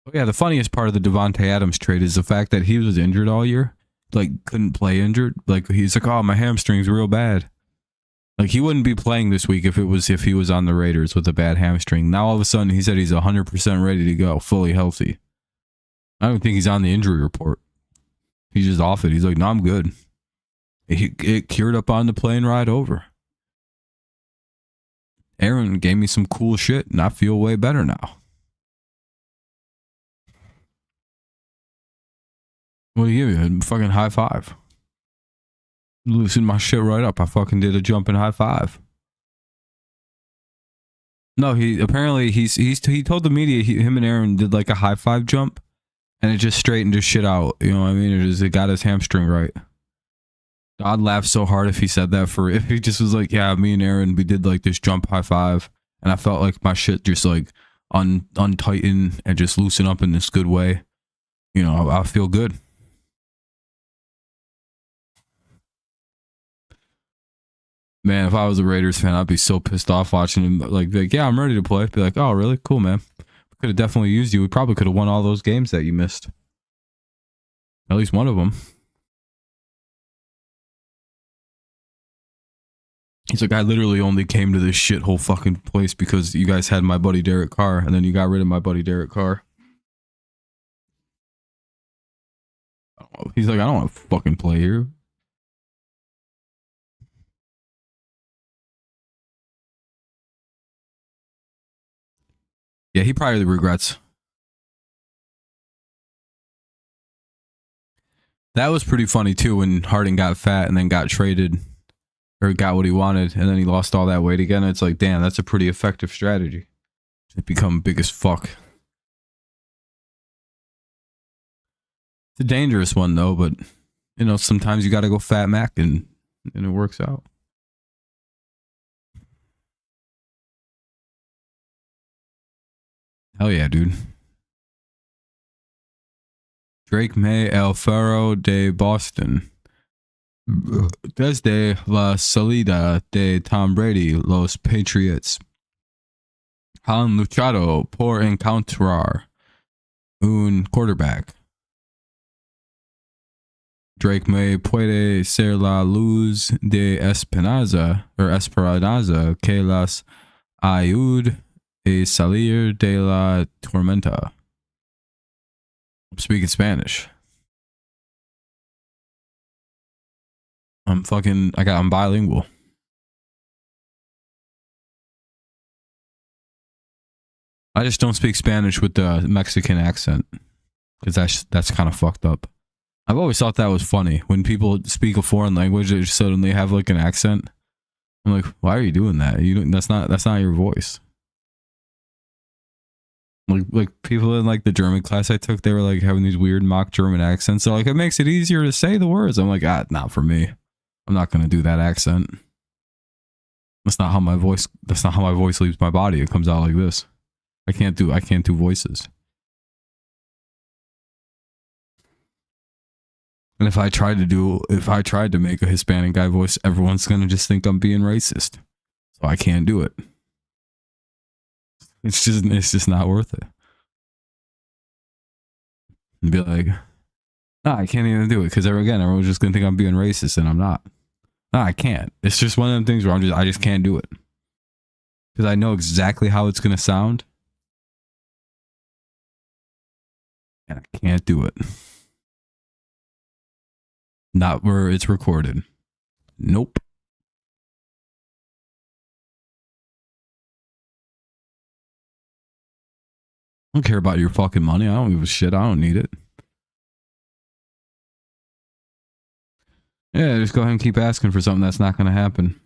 But yeah, the funniest part of the Davantae Adams trade is the fact that he was injured all year. Like, couldn't play injured. Like, he's like, oh, my hamstring's real bad. Like, he wouldn't be playing this week if he was on the Raiders with a bad hamstring. Now, all of a sudden, he said he's 100% ready to go, fully healthy. I don't think he's on the injury report. He's just off it. He's like, no, I'm good. It cured up on the plane ride over. Aaron gave me some cool shit, and I feel way better now. What do you give me? A fucking high five. Loosened my shit right up. I fucking did a jumping high five. No, he told the media him and Aaron did like a high five jump, and it just straightened his shit out. You know what I mean? It got his hamstring right. I'd laugh so hard if he said that if he just was like, yeah, me and Aaron, we did like this jump high five, and I felt like my shit just like untighten and just loosen up in this good way. You know, I feel good. Man, if I was a Raiders fan, I'd be so pissed off watching him. Like yeah, I'm ready to play. Be like, oh, really? Cool, man. We could have definitely used you. We probably could have won all those games that you missed. At least one of them. He's like, I literally only came to this shithole fucking place because you guys had my buddy Derek Carr, and then you got rid of my buddy Derek Carr. He's like, I don't want to fucking play here. Yeah, he probably regrets. That was pretty funny too when Harden got fat and then got traded or got what he wanted and then he lost all that weight again. It's like, damn, that's a pretty effective strategy. To become big as fuck. It's a dangerous one though, but you know, sometimes you got to go fat Mac and it works out. Hell yeah, dude. Drake May El Faro de Boston. Desde la salida de Tom Brady, los Patriots han luchado por encontrar un quarterback. Drake May puede ser la luz de esperanza que las ayude a salir de la tormenta. I'm speaking Spanish. I'm bilingual. I just don't speak Spanish with the Mexican accent because that's kind of fucked up. I've always thought that was funny when people speak a foreign language, they just suddenly have like an accent. I'm like, why are you doing that? That's not your voice. Like people in like the German class I took, they were like having these weird mock German accents. So like it makes it easier to say the words. I'm like, not for me. I'm not gonna do that accent. That's not how my voice leaves my body. It comes out like this. I can't do voices. And if I tried to make a Hispanic guy voice, everyone's gonna just think I'm being racist. So I can't do it. It's just not worth it. And be like, no, I can't even do it because everyone's just gonna think I'm being racist, and I'm not. No, I can't. It's just one of them things where I just can't do it because I know exactly how it's gonna sound, and I can't do it. Not where it's recorded. Nope. I don't care about your fucking money. I don't give a shit. I don't need it. Yeah, just go ahead and keep asking for something that's not going to happen.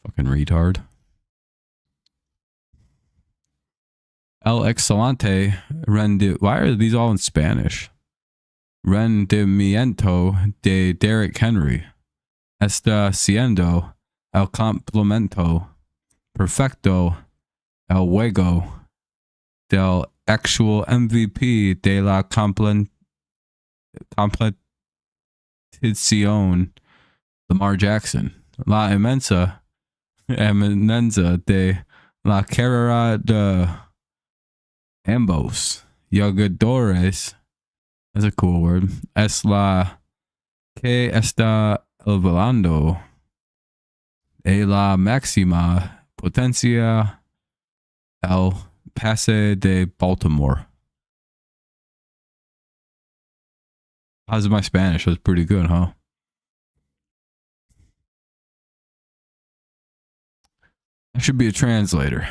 Fucking retard. El excelente why are these all in Spanish? Rendimiento de Derrick Henry está siendo el complemento perfecto el juego del actual MVP de la competición Lamar Jackson. La eminencia de la carrera de ambos jugadores. That's a cool word. Es la que está elevando a la máxima potencia el pase de Baltimore. How's my Spanish? That's pretty good, huh? I should be a translator.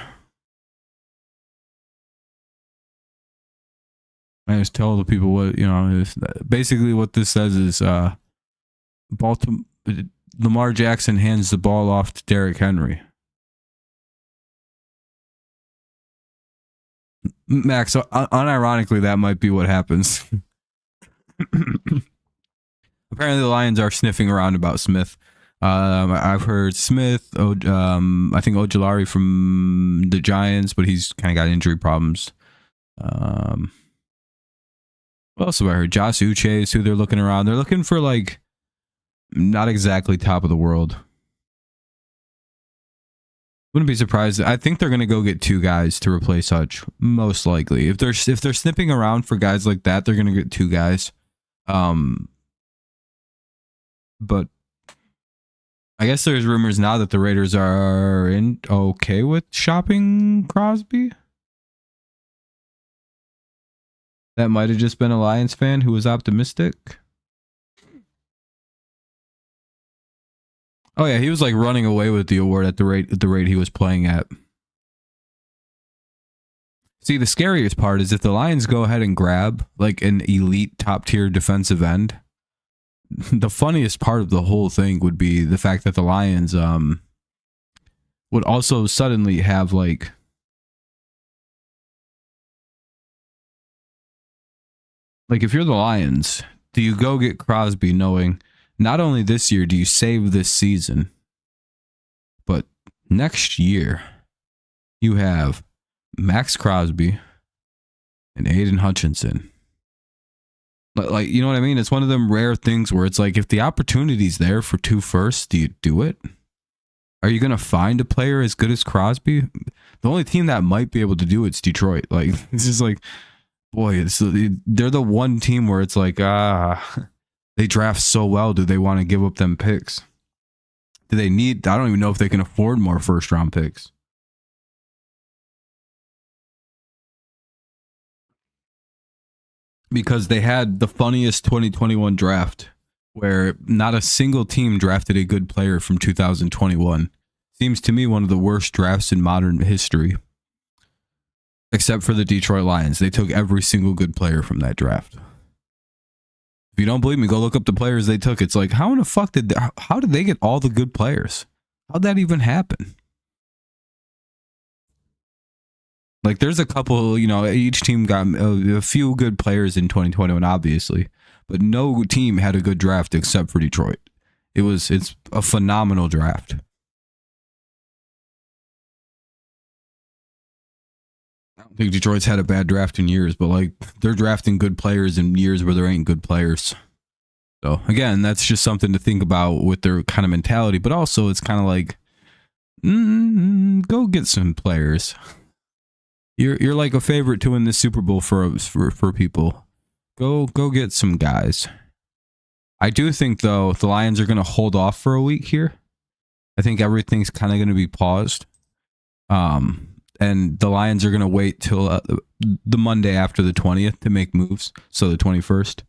I just tell the people what, you know, basically what this says is Lamar Jackson hands the ball off to Derrick Henry. Max, unironically, that might be what happens. Apparently, the Lions are sniffing around about Smith. I've heard Smith, I think Ojulari from the Giants, but he's kind of got injury problems. What else have I heard? Josh Uche is who they're looking around. They're looking for, like, not exactly top of the world. Wouldn't be surprised. I think they're going to go get 2 guys to replace Hutch, most likely. If they're snipping around for guys like that, they're going to get 2 guys. But I guess there's rumors now that the Raiders are okay with shopping Crosby. That might have just been a Lions fan who was optimistic. Oh yeah, he was like running away with the award at the rate he was playing at. See, the scariest part is if the Lions go ahead and grab like an elite top tier defensive end, the funniest part of the whole thing would be the fact that the Lions would also suddenly have like if you're the Lions, do you go get Crosby knowing not only this year do you save this season, but next year you have Max Crosby and Aiden Hutchinson. Like, you know what I mean? It's one of them rare things where it's like, if the opportunity's there for 2 firsts, do you do it? Are you going to find a player as good as Crosby? The only team that might be able to do it's Detroit. Like, it's just like, boy, they're the one team where it's like, they draft so well. Do they want to give up them picks? Do they need, I don't even know if they can afford more first round picks. Because they had the funniest 2021 draft where not a single team drafted a good player from 2021. Seems to me one of the worst drafts in modern history. Except for the Detroit Lions. They took every single good player from that draft. If you don't believe me, go look up the players they took. It's like, how in the fuck how did they get all the good players? How'd that even happen? Like, there's a couple, you know, each team got a few good players in 2021, obviously. But no team had a good draft except for Detroit. It's a phenomenal draft. I don't think Detroit's had a bad draft in years, but like, they're drafting good players in years where there ain't good players. So again, that's just something to think about with their kind of mentality. But also, it's kind of like, go get some players. You're like a favorite to win the Super Bowl for people. Go get some guys. I do think though the Lions are going to hold off for a week here. I think everything's kind of going to be paused. And the Lions are going to wait till the Monday after the 20th to make moves. So the 21st.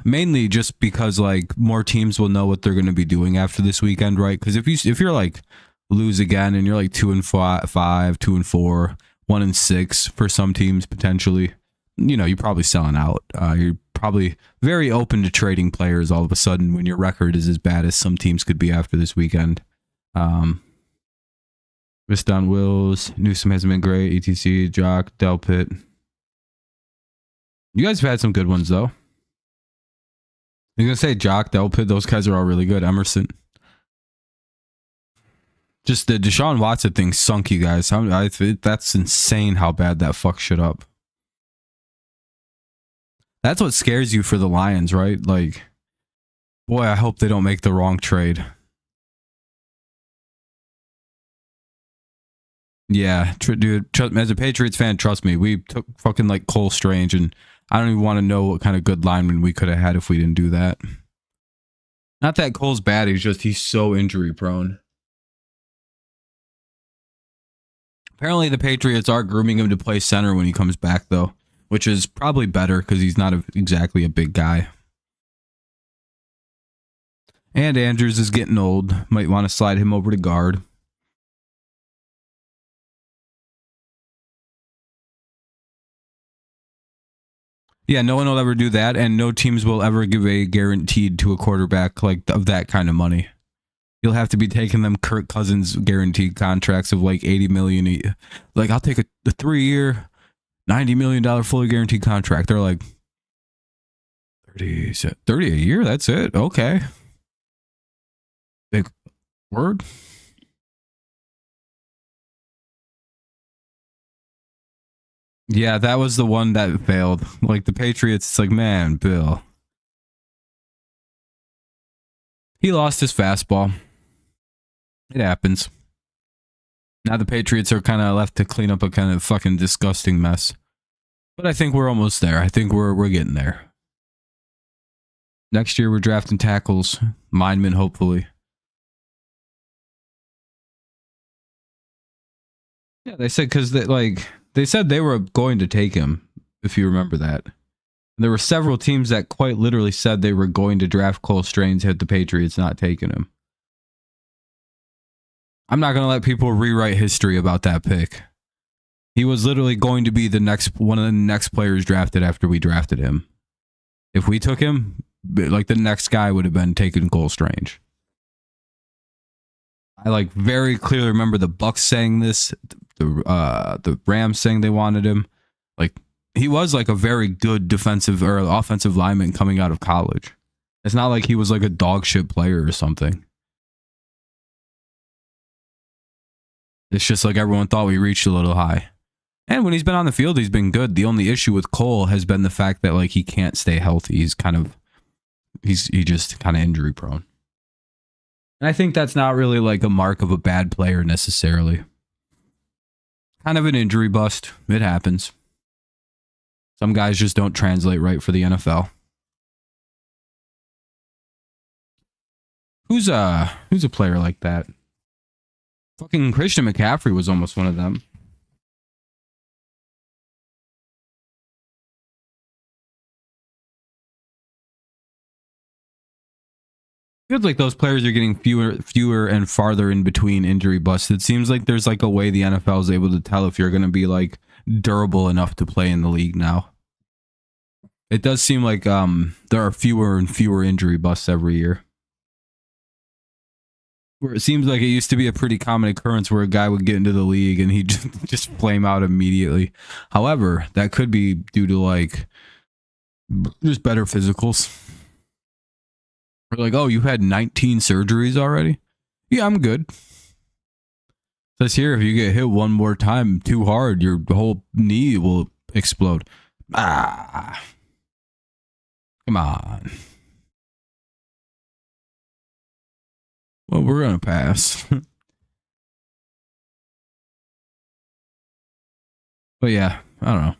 Mainly just because like more teams will know what they're going to be doing after this weekend, right? Because if you're like lose again and you're like 2-5, 2-4, 1-6 for some teams potentially, you know, you're probably selling out. You're probably very open to trading players all of a sudden when your record is as bad as some teams could be after this weekend. Viston Wills, Newsom hasn't been great. ETC, Jock, Delpit. You guys have had some good ones though. You're gonna say Jock, Delpit, those guys are all really good. Emerson. Just the Deshaun Watson thing sunk you guys. That's insane how bad that fucked shit up. That's what scares you for the Lions, right? Like, boy, I hope they don't make the wrong trade. Yeah, dude, as a Patriots fan, trust me, we took fucking like Cole Strange, and I don't even want to know what kind of good lineman we could have had if we didn't do that. Not that Cole's bad, he's so injury prone. Apparently, the Patriots are grooming him to play center when he comes back, though, which is probably better because he's not exactly a big guy. And Andrews is getting old. Might want to slide him over to guard. Yeah, no one will ever do that, and no teams will ever give a guaranteed to a quarterback like of that kind of money. You'll have to be taking them Kirk Cousins guaranteed contracts of like $80 million. Like, I'll take a 3-year, $90 million fully guaranteed contract. They're like, 30 a year? That's it? Okay. Big word. Yeah, that was the one that failed. Like the Patriots, it's like, man, Bill. He lost his fastball. It happens. Now the Patriots are kind of left to clean up a kind of fucking disgusting mess. But I think we're almost there. I think we're getting there. Next year we're drafting tackles, linemen, hopefully. Yeah, they said because they said they were going to take him, if you remember that. There were several teams that quite literally said they were going to draft Cole Strange had the Patriots not taken him. I'm not going to let people rewrite history about that pick. He was literally going to be one of the next players drafted after we drafted him. If we took him, like the next guy would have been taking Cole Strange. I very clearly remember the Bucks saying this, the Rams saying they wanted him. He was a very good defensive or offensive lineman coming out of college. It's not like he was a dog shit player or something. It's just everyone thought we reached a little high. And when he's been on the field, he's been good. The only issue with Cole has been the fact that he can't stay healthy. He's just kind of injury prone. And I think that's not really a mark of a bad player necessarily. Kind of an injury bust. It happens. Some guys just don't translate right for the NFL. Who's a player like that? Fucking Christian McCaffrey was almost one of them. Feels like those players are getting fewer and farther in between injury busts. It seems like there's a way the NFL is able to tell if you're going to be durable enough to play in the league now. It does seem like there are fewer and fewer injury busts every year. Where it seems like it used to be a pretty common occurrence where a guy would get into the league and he'd just flame out immediately. However, that could be due to just better physicals. We're oh, you had 19 surgeries already? Yeah, I'm good. Says here, if you get hit one more time too hard, your whole knee will explode. Come on. Well, we're going to pass. But yeah, I don't know.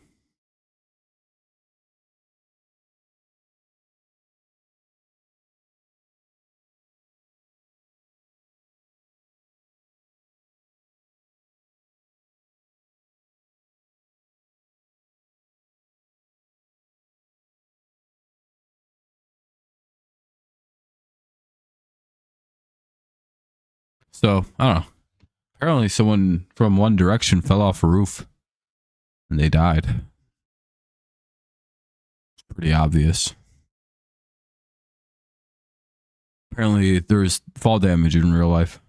So, I don't know. Apparently someone from One Direction fell off a roof and they died. It's pretty obvious. Apparently there's fall damage in real life.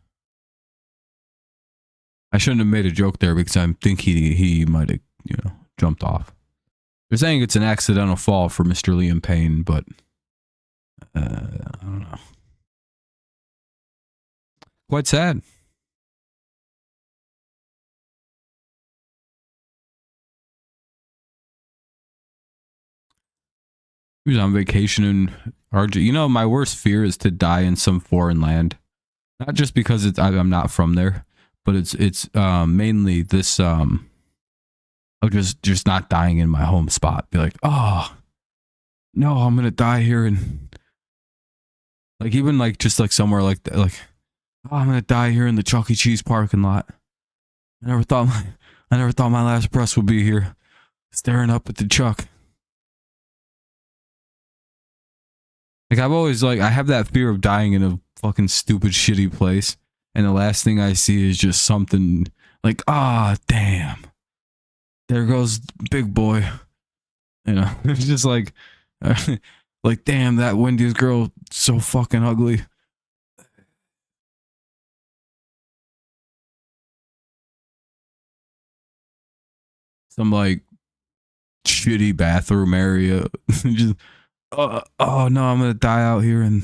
I shouldn't have made a joke there because I think he might have, jumped off. They're saying it's an accidental fall for Mr. Liam Payne, but I don't know. Quite sad. He was on vacation in Argentina. My worst fear is to die in some foreign land. Not just because I'm not from there, but it's mainly this of just not dying in my home spot. Be oh no, I'm gonna die here, and even just somewhere like that, oh, I'm gonna die here in the Chuck E. Cheese parking lot. I never thought my last breath would be here, staring up at the Chuck. I've always I have that fear of dying in a fucking stupid shitty place, and the last thing I see is just something damn, there goes big boy. It's just damn, that Wendy's girl so fucking ugly. Some shitty bathroom area. Just, oh no, I'm gonna die out here in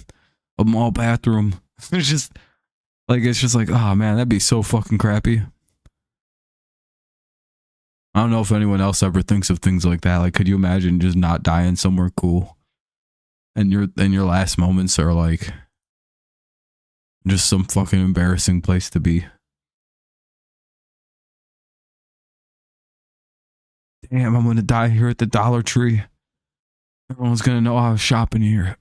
a mall bathroom. It's just like, oh man, that'd be so fucking crappy. I don't know if anyone else ever thinks of things like that. Like, could you imagine just not dying somewhere cool, and your last moments are like just some fucking embarrassing place to be? Damn, I'm gonna die here at the Dollar Tree. Everyone's gonna know I was shopping here.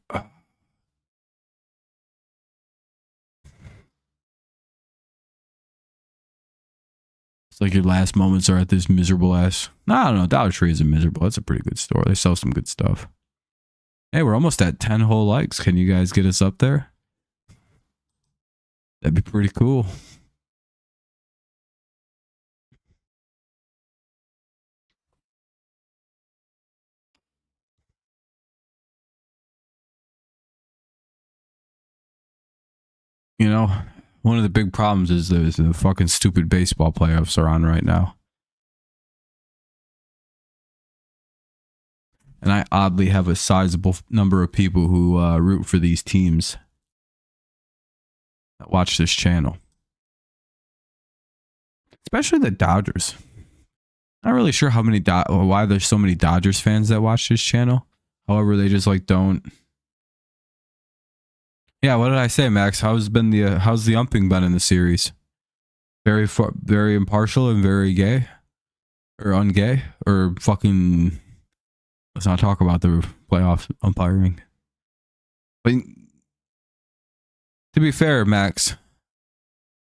It's like your last moments are at this miserable ass. No, I don't know. Dollar Tree isn't miserable. That's a pretty good store. They sell some good stuff. Hey, we're almost at 10 whole likes. Can you guys get us up there? That'd be pretty cool. You know, one of the big problems is the fucking stupid baseball playoffs are on right now. And I oddly have a sizable number of people who root for these teams that watch this channel. Especially the Dodgers. Not really sure how many why there's so many Dodgers fans that watch this channel. However, they just like don't. Yeah, what did I say, Max? How's the umping been in the series? Very impartial and very gay, or ungay, or fucking. Let's not talk about the playoff umpiring. But to be fair, Max,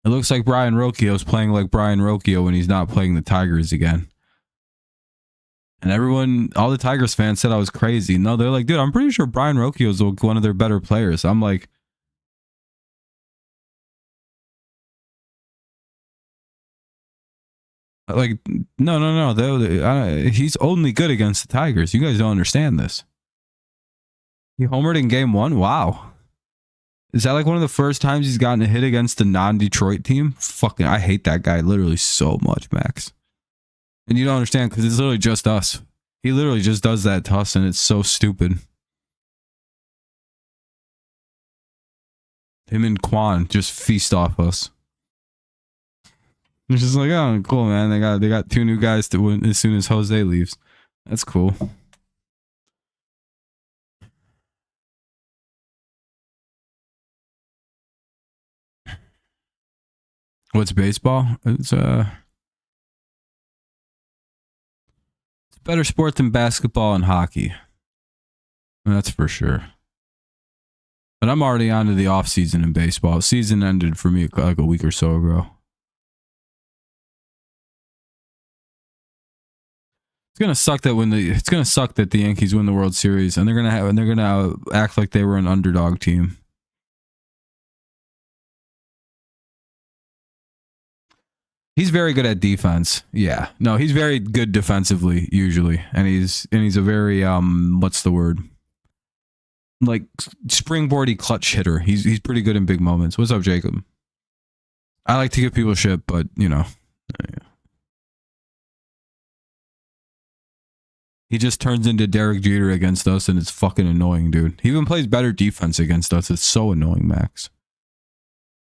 it looks like Brian Rocchio's playing like Brian Rocchio when he's not playing the Tigers again. And all the Tigers fans said I was crazy. No, they're like, dude, I'm pretty sure Brian Rocchio is one of their better players. I'm like, no. He's only good against the Tigers. You guys don't understand this. He homered in game 1? Wow. Is that like one of the first times he's gotten a hit against a non-Detroit team? Fucking, I hate that guy literally so much, Max. And you don't understand because it's literally just us. He literally just does that to us and it's so stupid. Him and Quan just feast off us. It's just like, oh, cool, man. They got 2 new guys to win as soon as Jose leaves. That's cool. What's baseball? It's a better sport than basketball and hockey. That's for sure. But I'm already on to the off season in baseball. Season ended for me like a week or so ago. It's gonna suck that the Yankees win the World Series and they're gonna act like they were an underdog team. He's very good at defense. Yeah. No, he's very good defensively usually. And he's a very what's the word? Like springboardy clutch hitter. He's pretty good in big moments. What's up, Jacob? I like to give people shit, but you know. He just turns into Derek Jeter against us and it's fucking annoying, dude. He even plays better defense against us. It's so annoying, Max.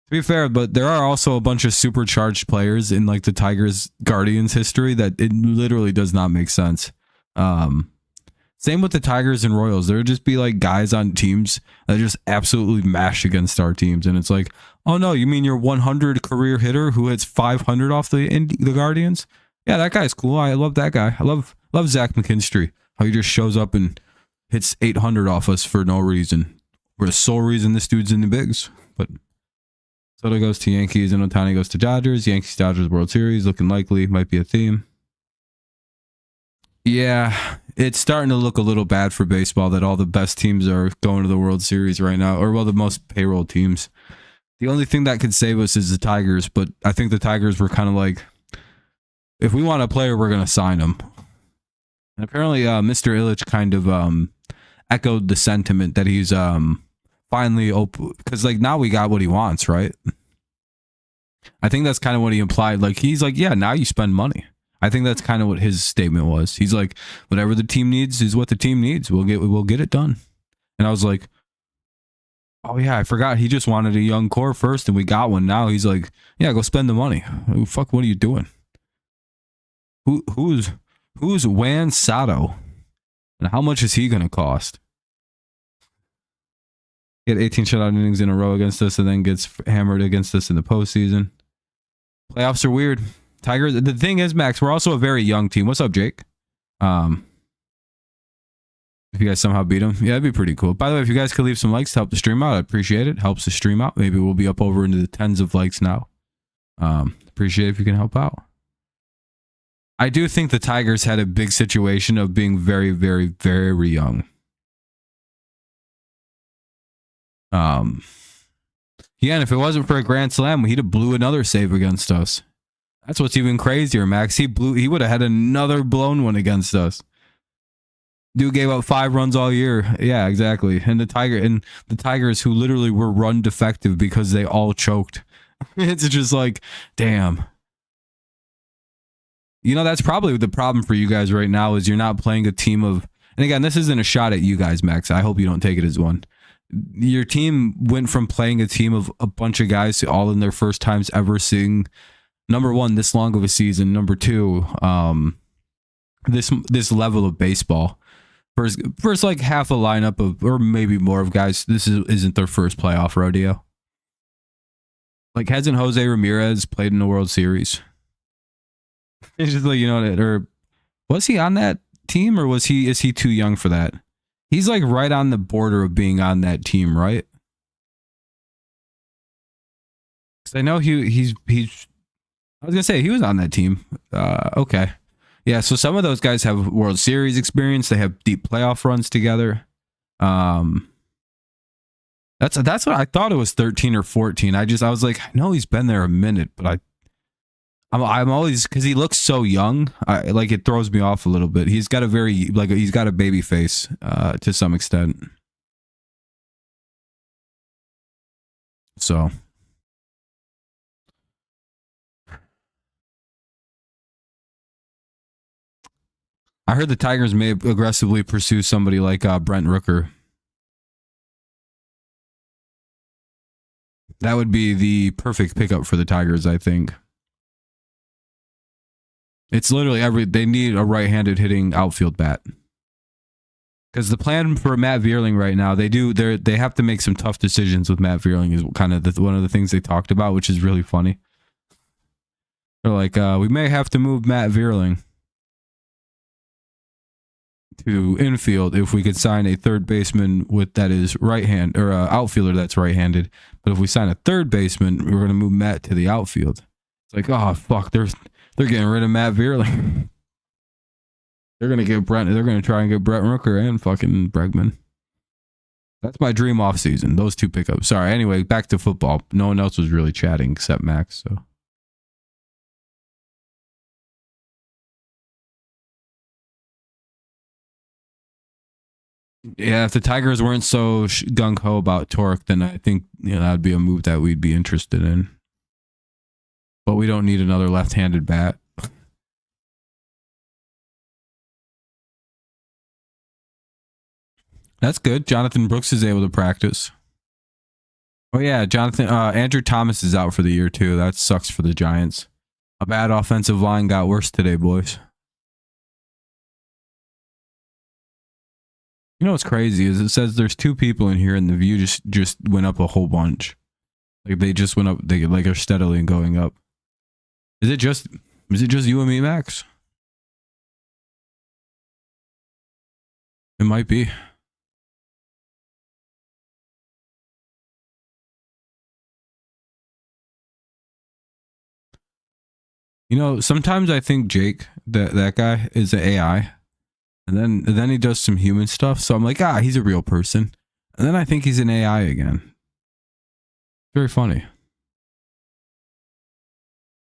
To be fair, but there are also a bunch of supercharged players in like the Tigers Guardians history that it literally does not make sense. Same with the Tigers and Royals. There would just be like guys on teams that just absolutely mash against our teams. And it's like, oh no, you mean your 100 career hitter who hits 500 off the Guardians? Yeah, that guy's cool. I love that guy. I love Zach McKinstry. How he just shows up and hits 800 off us for no reason. For the sole reason this dude's in the bigs. But Soto goes to Yankees and Ohtani goes to Dodgers. Yankees-Dodgers World Series looking likely. Might be a theme. Yeah, it's starting to look a little bad for baseball that all the best teams are going to the World Series right now. Or, well, the most payroll teams. The only thing that could save us is the Tigers. But I think the Tigers were kind of like, if we want a player, we're going to sign him. And apparently, Mr. Illich kind of echoed the sentiment that he's finally open. Because, like, now we got what he wants, right? I think that's kind of what he implied. Like, he's like, yeah, now you spend money. I think that's kind of what his statement was. He's like, whatever the team needs is what the team needs. We'll get it done. And I was like, oh yeah, I forgot. He just wanted a young core first, and we got one. Now he's like, yeah, go spend the money. Oh, fuck, what are you doing? Who's Juan Soto? And how much is he going to cost? He had 18 shutout innings in a row against us and then gets hammered against us in the postseason. Playoffs are weird. Tigers, the thing is, Max, we're also a very young team. What's up, Jake? If you guys somehow beat them, yeah, that'd be pretty cool. By the way, if you guys could leave some likes to help the stream out, I'd appreciate it. Helps the stream out. Maybe we'll be up over into the tens of likes now. Appreciate it if you can help out. I do think the Tigers had a big situation of being very, very, very young. Yeah, and if it wasn't for a grand slam, he'd have blew another save against us. That's what's even crazier, Max. He would have had another blown one against us. Dude gave up 5 runs all year. Yeah, exactly. And the Tigers, who literally were run defective because they all choked. It's just like, damn. You know, that's probably the problem for you guys right now is you're not playing a team of, and again, this isn't a shot at you guys, Max. I hope you don't take it as one. Your team went from playing a team of a bunch of guys all in their first times ever seeing, number one, this long of a season. Number two, this level of baseball. First like half a lineup of, or maybe more of guys, isn't their first playoff rodeo. Like, hasn't Jose Ramirez played in the World Series? It's just like, you know, or was he on that team, or is he too young for that? He's like right on the border of being on that team, right? Because I know he's I was gonna say he was on that team. Okay, yeah. So some of those guys have World Series experience. They have deep playoff runs together. That's what I thought it was 13 or 14. I was like, I know he's been there a minute, but I'm always, because he looks so young, like it throws me off a little bit. He's got a he's got a baby face to some extent. So I heard the Tigers may aggressively pursue somebody like Brent Rooker. That would be the perfect pickup for the Tigers, I think. It's literally they need a right-handed hitting outfield bat. Because the plan for Matt Vierling right now, they have to make some tough decisions with Matt Vierling is kind of one of the things they talked about, which is really funny. They're like, we may have to move Matt Vierling to infield if we could sign a third baseman that is right-hand, or outfielder that's right-handed. But if we sign a third baseman, we're going to move Matt to the outfield. It's like, oh fuck, they're getting rid of Matt Vierling. They're going to try and get Brent Rooker and fucking Bregman. That's my dream offseason. Those two pickups. Sorry. Anyway, back to football. No one else was really chatting except Max, so. Yeah, if the Tigers weren't so gung-ho about Torque, then I think that would be a move that we'd be interested in. But we don't need another left-handed bat. That's good. Jonathan Brooks is able to practice. Oh yeah, Andrew Thomas is out for the year too. That sucks for the Giants. A bad offensive line got worse today, boys. You know what's crazy is it says there's 2 people in here and the view just went up a whole bunch. Like they just went up, they like are steadily going up. Is it just you and me, Max? It might be. You know, sometimes I think Jake, that guy, is an AI. And then he does some human stuff. So I'm like, he's a real person. And then I think he's an AI again. Very funny.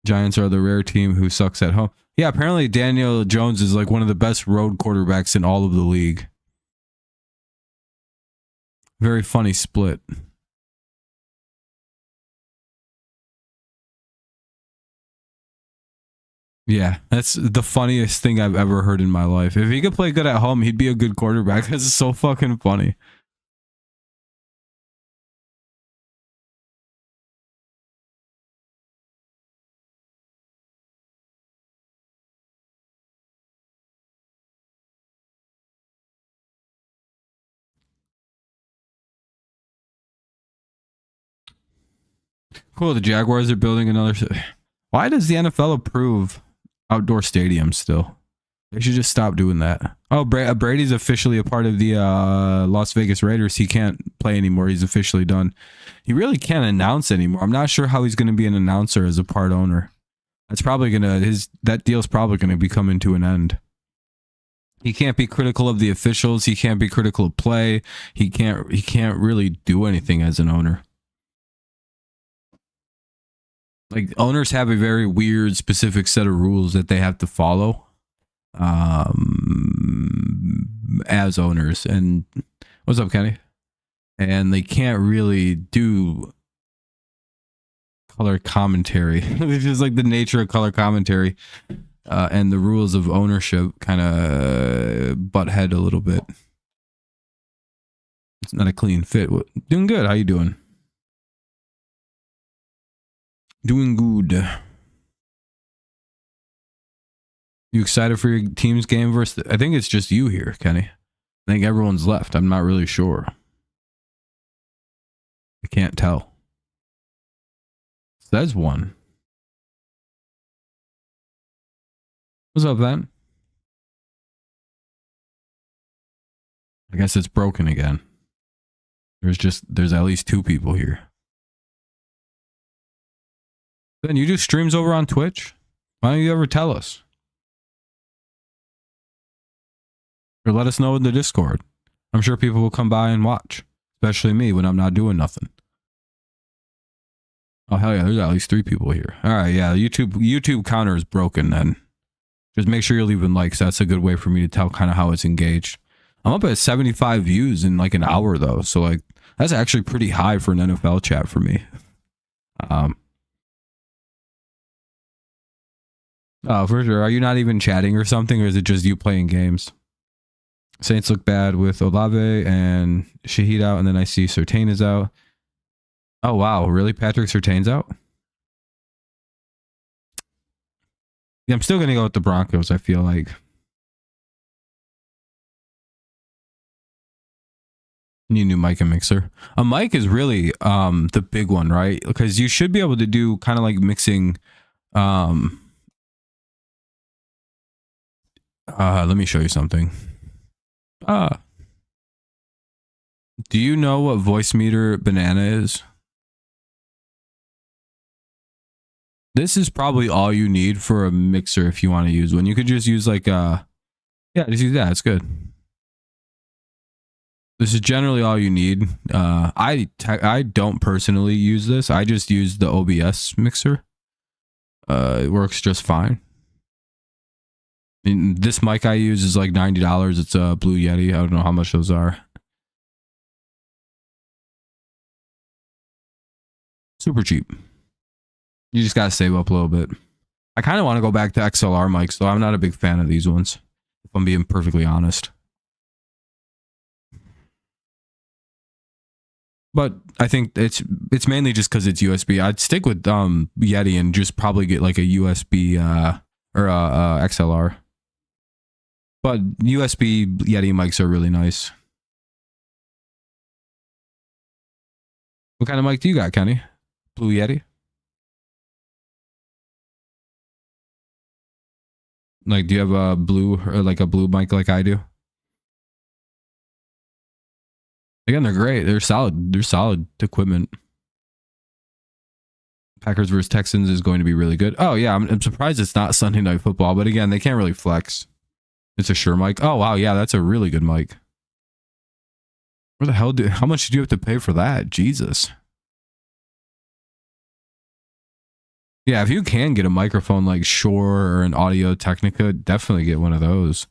Giants are the rare team who sucks at home. Yeah, apparently Daniel Jones is like one of the best road quarterbacks in all of the league. Very funny split. Yeah, that's the funniest thing I've ever heard in my life. If he could play good at home, he'd be a good quarterback. That's so fucking funny. Cool. The Jaguars are building another. Why does the NFL approve outdoor stadiums still? They should just stop doing that. Oh, Brady's officially a part of the Las Vegas Raiders. He can't play anymore. He's officially done. He really can't announce anymore. I'm not sure how he's going to be an announcer as a part owner. That's probably that deal's probably gonna be coming to an end. He can't be critical of the officials. He can't be critical of play. He can't really do anything as an owner. Like, owners have a very weird, specific set of rules that they have to follow as owners. And what's up, Kenny? And they can't really do color commentary. It's just like the nature of color commentary and the rules of ownership kind of butt head a little bit. It's not a clean fit. Doing good. How you doing? Doing good. You excited for your team's game versus? I think it's just you here, Kenny. I think everyone's left. I'm not really sure. I can't tell. Says one. What's up, Ben? I guess it's broken again. There's at least two people here. Ben, you do streams over on Twitch? Why don't you ever tell us? Or let us know in the Discord. I'm sure people will come by and watch. Especially me when I'm not doing nothing. Oh, hell yeah, there's at least 3 people here. Alright, yeah, YouTube counter is broken then. Just make sure you're leaving likes. That's a good way for me to tell kind of how it's engaged. I'm up at 75 views in like an hour though. So like, that's actually pretty high for an NFL chat for me. Oh, for sure. Are you not even chatting or something, or is it just you playing games? Saints look bad with Olave and Shahid out, and then I see Surtain is out. Oh, wow. Really? Patrick Surtain's out? Yeah, I'm still going to go with the Broncos, I feel like. Need a new mic and mixer. A mic is really the big one, right? Because you should be able to do kind of like mixing. Let me show you something. Do you know what voice meter banana is? This is probably all you need for a mixer if you want to use one. You could just use like yeah, just use that. It's good. This is generally all you need. I don't personally use this. I just use the OBS mixer. It works just fine. And this mic I use is like $90. It's a Blue Yeti. I don't know how much those are. Super cheap. You just gotta save up a little bit. I kind of want to go back to XLR mics, though. I'm not a big fan of these ones, if I'm being perfectly honest. But I think it's mainly just because it's USB. I'd stick with Yeti and just probably get like a USB or a XLR. But USB Yeti mics are really nice. What kind of mic do you got, Kenny? Blue Yeti? Like, do you have a blue or like a blue mic like I do? Again, they're great. They're solid. They're solid equipment. Packers versus Texans is going to be really good. Oh yeah, I'm surprised it's not Sunday Night Football, but again, they can't really flex. It's a Shure mic. Oh wow, yeah, that's a really good mic. Where the hell how much did you have to pay for that? Jesus. Yeah, if you can get a microphone like Shure or an Audio Technica, definitely get one of those.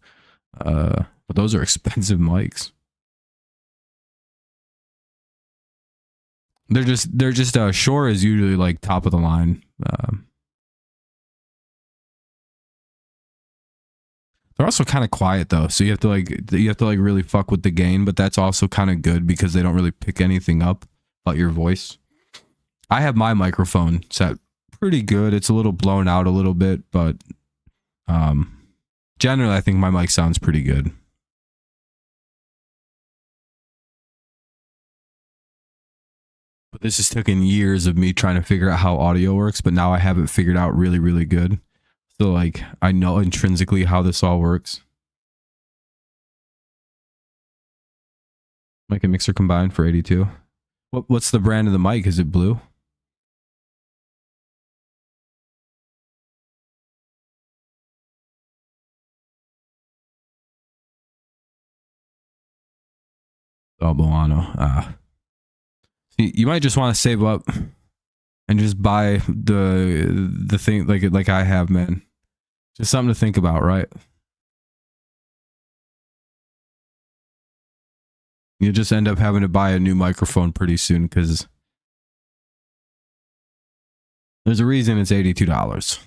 But those are expensive mics. They're just Shure is usually like top of the line. They're also kind of quiet though, so you have to like really fuck with the gain, but that's also kind of good because they don't really pick anything up but your voice. I have my microphone set pretty good. It's a little blown out a little bit, but generally I think my mic sounds pretty good. But this has taken years of me trying to figure out how audio works, but now I have it figured out really, really good. So like I know intrinsically how this all works. Mic and mixer combined for 82. What's the brand of the mic? Is it Blue? Oh, Boano. See, you might just want to save up and just buy the thing like I have, man. Just something to think about, right? You just end up having to buy a new microphone pretty soon because there's a reason it's $82.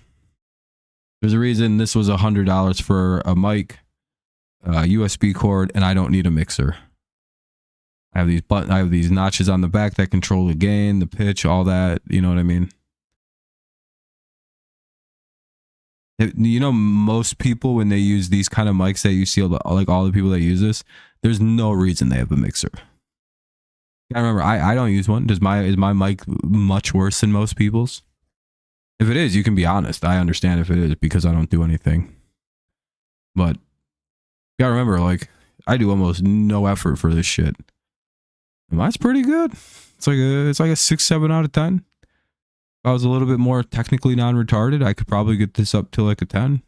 There's a reason this was $100 for a mic, USB cord, and I don't need a mixer. I have these notches on the back that control the gain, the pitch, all that. You know what I mean? You know, most people when they use these kind of mics that you see, like all the people that use this, there's no reason they have a mixer. I remember I don't use one. Is my mic much worse than most people's? If it is, you can be honest. I understand if it is because I don't do anything. But you gotta remember, like I do almost no effort for this shit. And mine's pretty good. It's like a 6-7 out of 10. If I was a little bit more technically non-retarded, I could probably get this up to like a 10.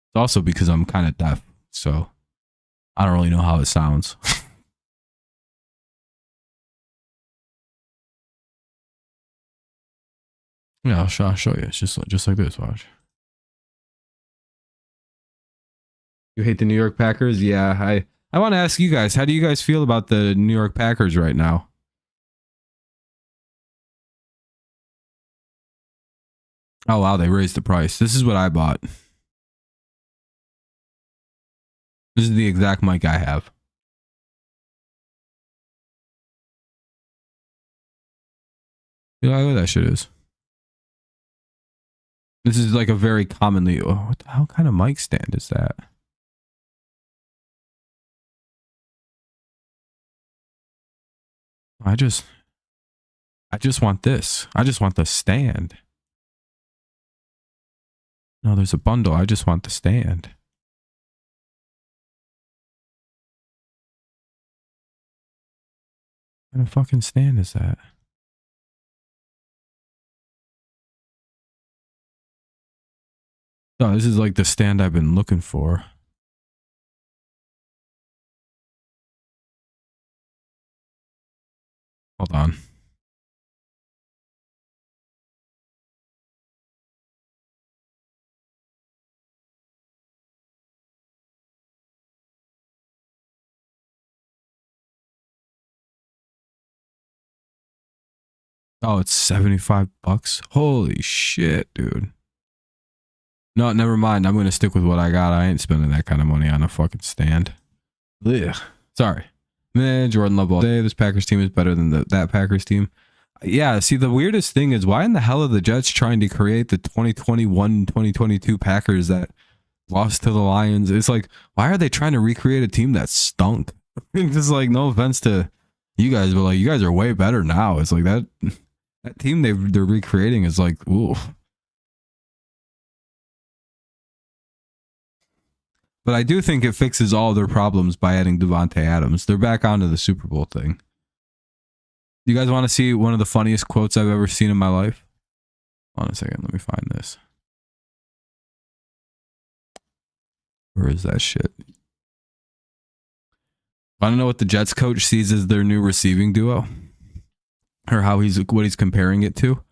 It's also because I'm kind of deaf, so I don't really know how it sounds. Yeah, I'll show you. It's just like this. Watch. You hate the New York Packers? Yeah, I want to ask you guys, how do you guys feel about the New York Packers right now? Oh wow, they raised the price. This is what I bought. This is the exact mic I have. You know what that shit is? This is like a very commonly. Oh, what the hell kind of mic stand is that? I just want this. I just want the stand. No, there's a bundle. I just want the stand. What kind of fucking stand is that? Oh, this is like the stand I've been looking for. Hold on. Oh, it's $75. Holy shit, dude. No, never mind. I'm gonna stick with what I got. I ain't spending that kind of money on a fucking stand. Ugh. Sorry. Man, Jordan Love all day. This Packers team is better than that Packers team. Yeah, see, the weirdest thing is why in the hell are the Jets trying to create the 2021-2022 Packers that lost to the Lions? It's like, why are they trying to recreate a team that stunk? Just like, no offense to you guys, but like, you guys are way better now. It's like that team they're recreating is like, ooh. But I do think it fixes all their problems by adding Davantae Adams. They're back onto the Super Bowl thing. You guys want to see one of the funniest quotes I've ever seen in my life? Hold on a second. Let me find this. Where is that shit? I don't know what the Jets coach sees as their new receiving duo, or what he's comparing it to.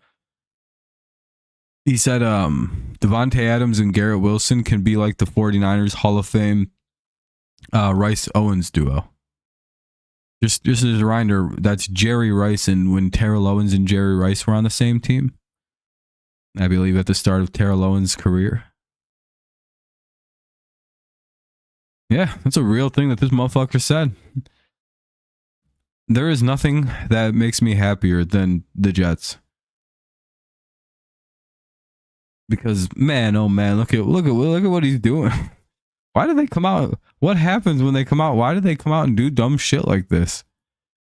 He said Davantae Adams and Garrett Wilson can be like the 49ers Hall of Fame Rice Owens duo. Just as a reminder, that's Jerry Rice and when Terrell Owens and Jerry Rice were on the same team. I believe at the start of Terrell Owens' career. Yeah, that's a real thing that this motherfucker said. There is nothing that makes me happier than the Jets. Because man, oh man, look at what he's doing. Why do they come out? What happens when they come out? Why do they come out and do dumb shit like this?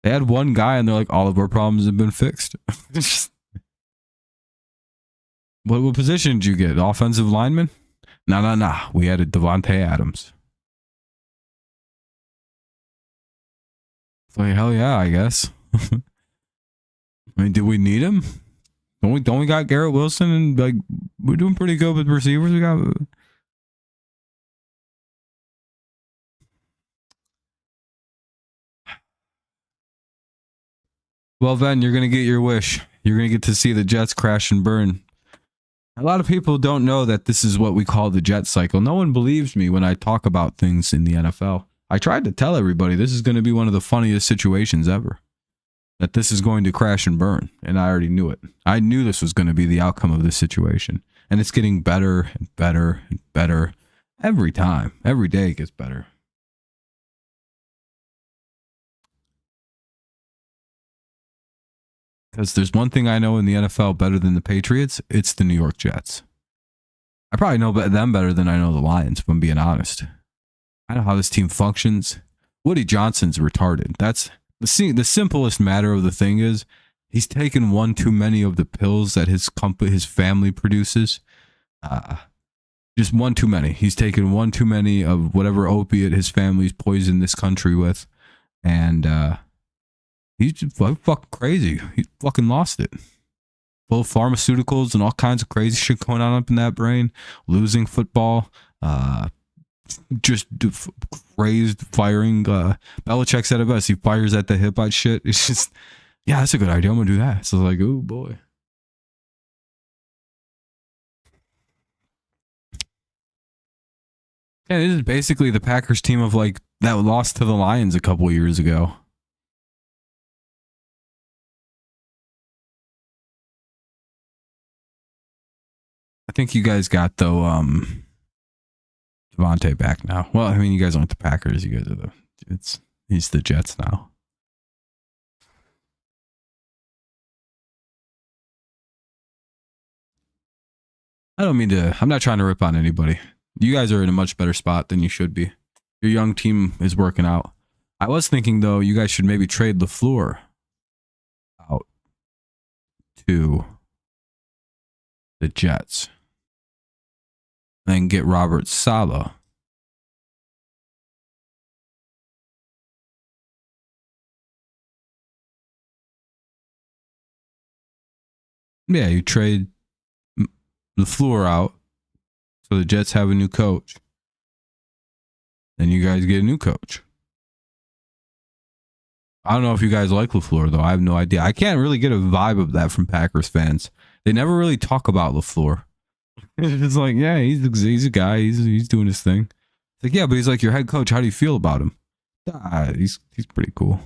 They had one guy and they're like, all of our problems have been fixed. What position did you get? Offensive lineman? No. We added Davantae Adams. It's like, hell yeah, I guess. I mean, did we need him? Don't we got Garrett Wilson and like we're doing pretty good with receivers? We got. Well, then you're gonna get your wish. You're gonna get to see the Jets crash and burn. A lot of people don't know that this is what we call the Jet cycle. No one believes me when I talk about things in the NFL. I tried to tell everybody this is going to be one of the funniest situations ever. That this is going to crash and burn. And I already knew it. I knew this was going to be the outcome of this situation. And it's getting better and better and better every time. Every day it gets better. Because there's one thing I know in the NFL better than the Patriots, it's the New York Jets. I probably know them better than I know the Lions, if I'm being honest. I know how this team functions. Woody Johnson's retarded. That's the simplest matter of the thing is he's taken one too many of the pills that his family produces. Just one too many. He's taken one too many of whatever opiate his family's poisoned this country with. And he's just fucking crazy. He fucking lost it. Full of pharmaceuticals and all kinds of crazy shit going on up in that brain. Losing football. Just crazed firing. Belichick said it best. He fires at the hip on shit. It's just, yeah, that's a good idea. I'm going to do that. So like, oh boy. Yeah, this is basically the Packers team of like that lost to the Lions a couple of years ago. I think you guys got though Davantae back now. Well, I mean, you guys aren't the Packers. You guys are he's the Jets now. I don't mean to. I'm not trying to rip on anybody. You guys are in a much better spot than you should be. Your young team is working out. I was thinking though, you guys should maybe trade LaFleur out to the Jets. Then get Robert Saleh. Yeah, you trade LaFleur out so the Jets have a new coach. Then you guys get a new coach. I don't know if you guys like LaFleur, though. I have no idea. I can't really get a vibe of that from Packers fans. They never really talk about LaFleur. It's like, yeah, he's a guy. He's doing his thing. It's like, yeah, but he's like your head coach. How do you feel about him? He's pretty cool.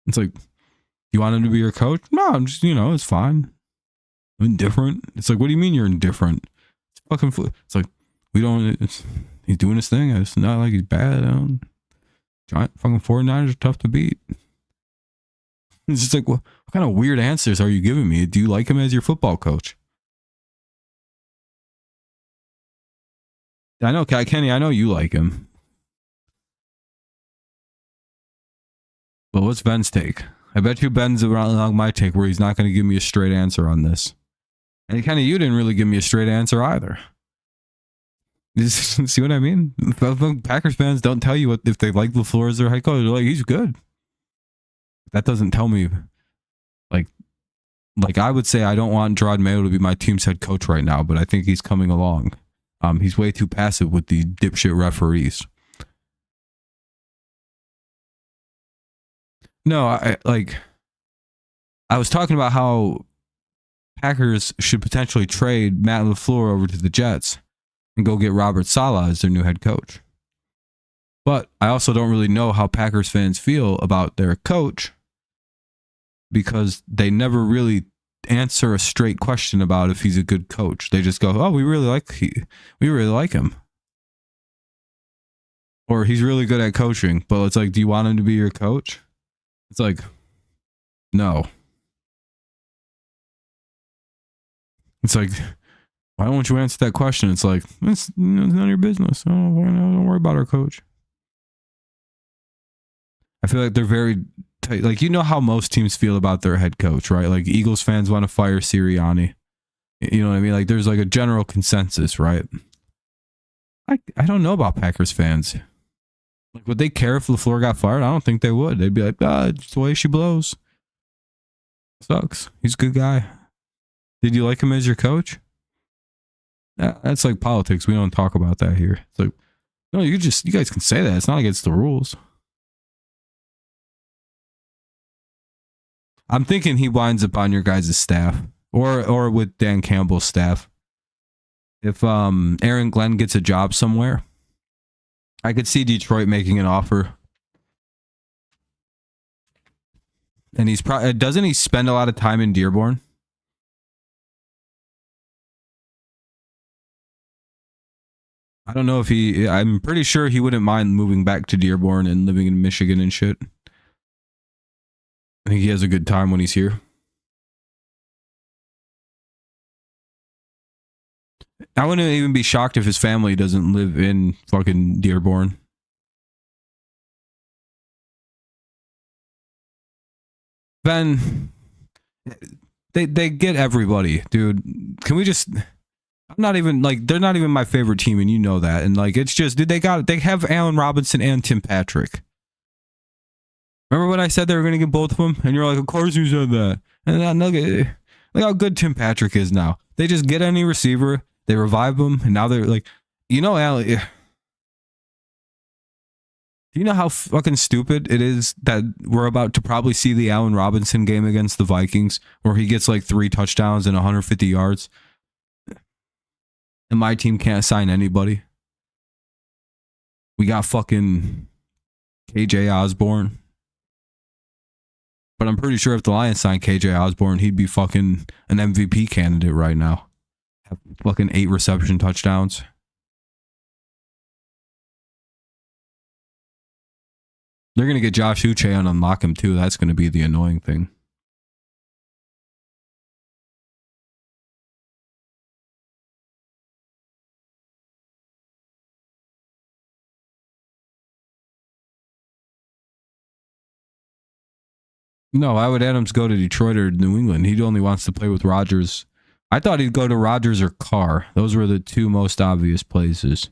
It's like, you want him to be your coach? No, I'm just, it's fine. I'm indifferent. It's like, what do you mean you're indifferent? It's fucking. It's like he's doing his thing. It's not like he's bad. Giant fucking 49ers are tough to beat. It's just like, what kind of weird answers are you giving me? Do you like him as your football coach? I know, Kenny, I know you like him. But what's Ben's take? I bet you Ben's along my take where he's not going to give me a straight answer on this. And Kenny, you didn't really give me a straight answer either. See what I mean? Packers fans don't tell you what if they like LaFleur as their head coach. They're like, he's good. That doesn't tell me, like I would say I don't want Gerard Mayo to be my team's head coach right now, but I think he's coming along. He's way too passive with the dipshit referees. No, I was talking about how Packers should potentially trade Matt LaFleur over to the Jets and go get Robert Saleh as their new head coach. But I also don't really know how Packers fans feel about their coach because they never really answer a straight question about if he's a good coach. They just go, "Oh, we really like him," or "He's really good at coaching." But it's like, do you want him to be your coach? It's like, no. It's like, why don't you answer that question? It's like, it's none of your business. Don't worry about our coach. I feel like they're very tight. Like, you know how most teams feel about their head coach, right? Like, Eagles fans want to fire Sirianni. You know what I mean? Like, there's like a general consensus, right? I don't know about Packers fans. Like, would they care if LaFleur got fired? I don't think they would. They'd be like, it's the way she blows. Sucks. He's a good guy. Did you like him as your coach? That's like politics. We don't talk about that here. It's like, no, you guys can say that. It's not against the rules. I'm thinking he winds up on your guys' staff or with Dan Campbell's staff. If Aaron Glenn gets a job somewhere, I could see Detroit making an offer. And he's probably, doesn't he spend a lot of time in Dearborn? I don't know if I'm pretty sure he wouldn't mind moving back to Dearborn and living in Michigan and shit. I think he has a good time when he's here. I wouldn't even be shocked if his family doesn't live in fucking Dearborn. Then they get everybody, dude. Can we just... I'm not even like, they're not even my favorite team, and you know that. And like, it's just, dude, they have Allen Robinson and Tim Patrick. Remember when I said they were going to get both of them? And you're like, of course you said that. And look how good Tim Patrick is now. They just get any receiver, they revive him, and now they're like, you know, Allen, do you know how fucking stupid it is that we're about to probably see the Allen Robinson game against the Vikings where he gets like 3 touchdowns and 150 yards? And my team can't sign anybody. We got fucking KJ Osborne. But I'm pretty sure if the Lions signed KJ Osborne, he'd be fucking an MVP candidate right now. Have fucking 8 reception touchdowns. They're going to get Josh Uche and unlock him too. That's going to be the annoying thing. No, why would Adams go to Detroit or New England? He only wants to play with Rodgers. I thought he'd go to Rodgers or Carr. Those were the 2 most obvious places.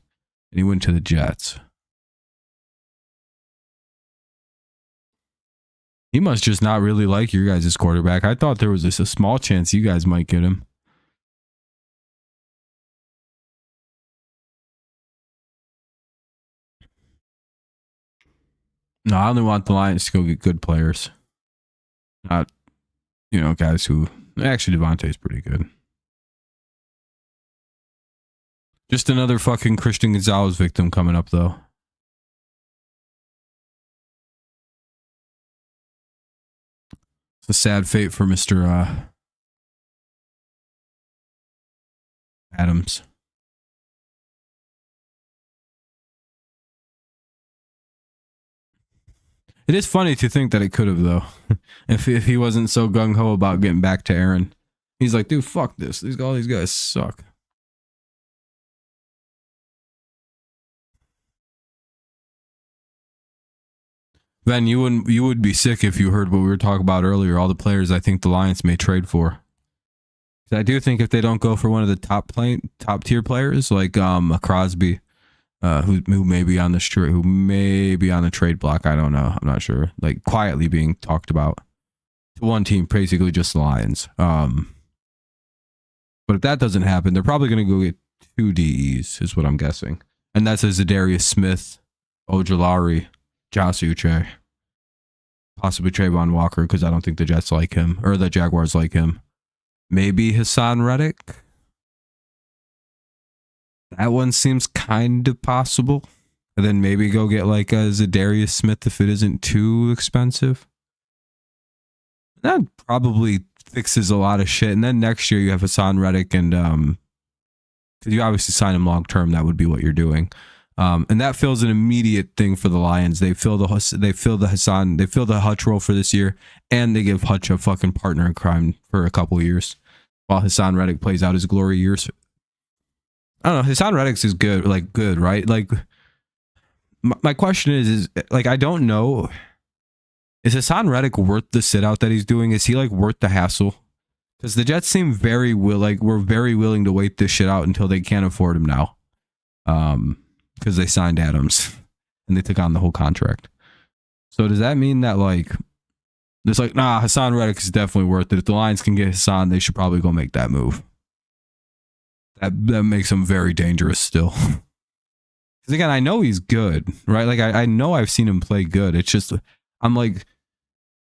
And he went to the Jets. He must just not really like your guys' quarterback. I thought there was a small chance you guys might get him. No, I only want the Lions to go get good players. Not, you know, guys who... Actually, Davantae's pretty good. Just another fucking Christian Gonzalez victim coming up, though. It's a sad fate for Mr. Adams. It is funny to think that it could have, though. if he wasn't so gung-ho about getting back to Aaron. He's like, dude, fuck this. All these guys suck. Ben, you would be sick if you heard what we were talking about earlier. All the players I think the Lions may trade for. I do think if they don't go for one of the top tier players like a Crosby, who may be on the trade block. I don't know. I'm not sure. Like quietly being talked about to one team, basically just the Lions. But if that doesn't happen, they're probably going to go get 2 DEs, is what I'm guessing. And that's a Zadarius Smith, Ojulari, Josh Uche, possibly Trayvon Walker, because I don't think the Jets like him or the Jaguars like him. Maybe Hassan Reddick. That one seems kind of possible. And then maybe go get like a Zadarius Smith if it isn't too expensive. That'd probably fixes a lot of shit. And then next year you have Hassan Reddick and because you obviously sign him long term, that would be what you're doing. And that fills an immediate thing for the Lions. They fill the Hutch role for this year, and they give Hutch a fucking partner in crime for a couple of years, while Hassan Reddick plays out his glory years. I don't know. Hassan Reddick is good, right? Like, my question is like, I don't know. Is Hassan Reddick worth the sit out that he's doing? Is he like worth the hassle? Because the Jets seem we're very willing to wait this shit out until they can't afford him now. Because they signed Adams and they took on the whole contract. So does that mean that like there's like, nah, Hassan Reddick is definitely worth it. If the Lions can get Hassan, they should probably go make that move. That makes him very dangerous still. Because again, I know he's good, right? Like I know I've seen him play good. It's just I'm like,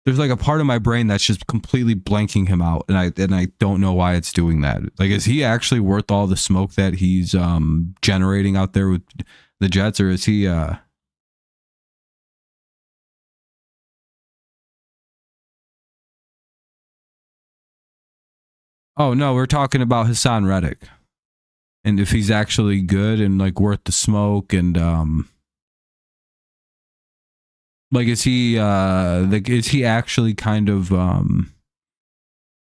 there's like a part of my brain that's just completely blanking him out, and I don't know why it's doing that. Like, is he actually worth all the smoke that he's generating out there with the Jets, or is he? Oh no, we're talking about Hassan Reddick, and if he's actually good and like worth the smoke, and like is he actually kind of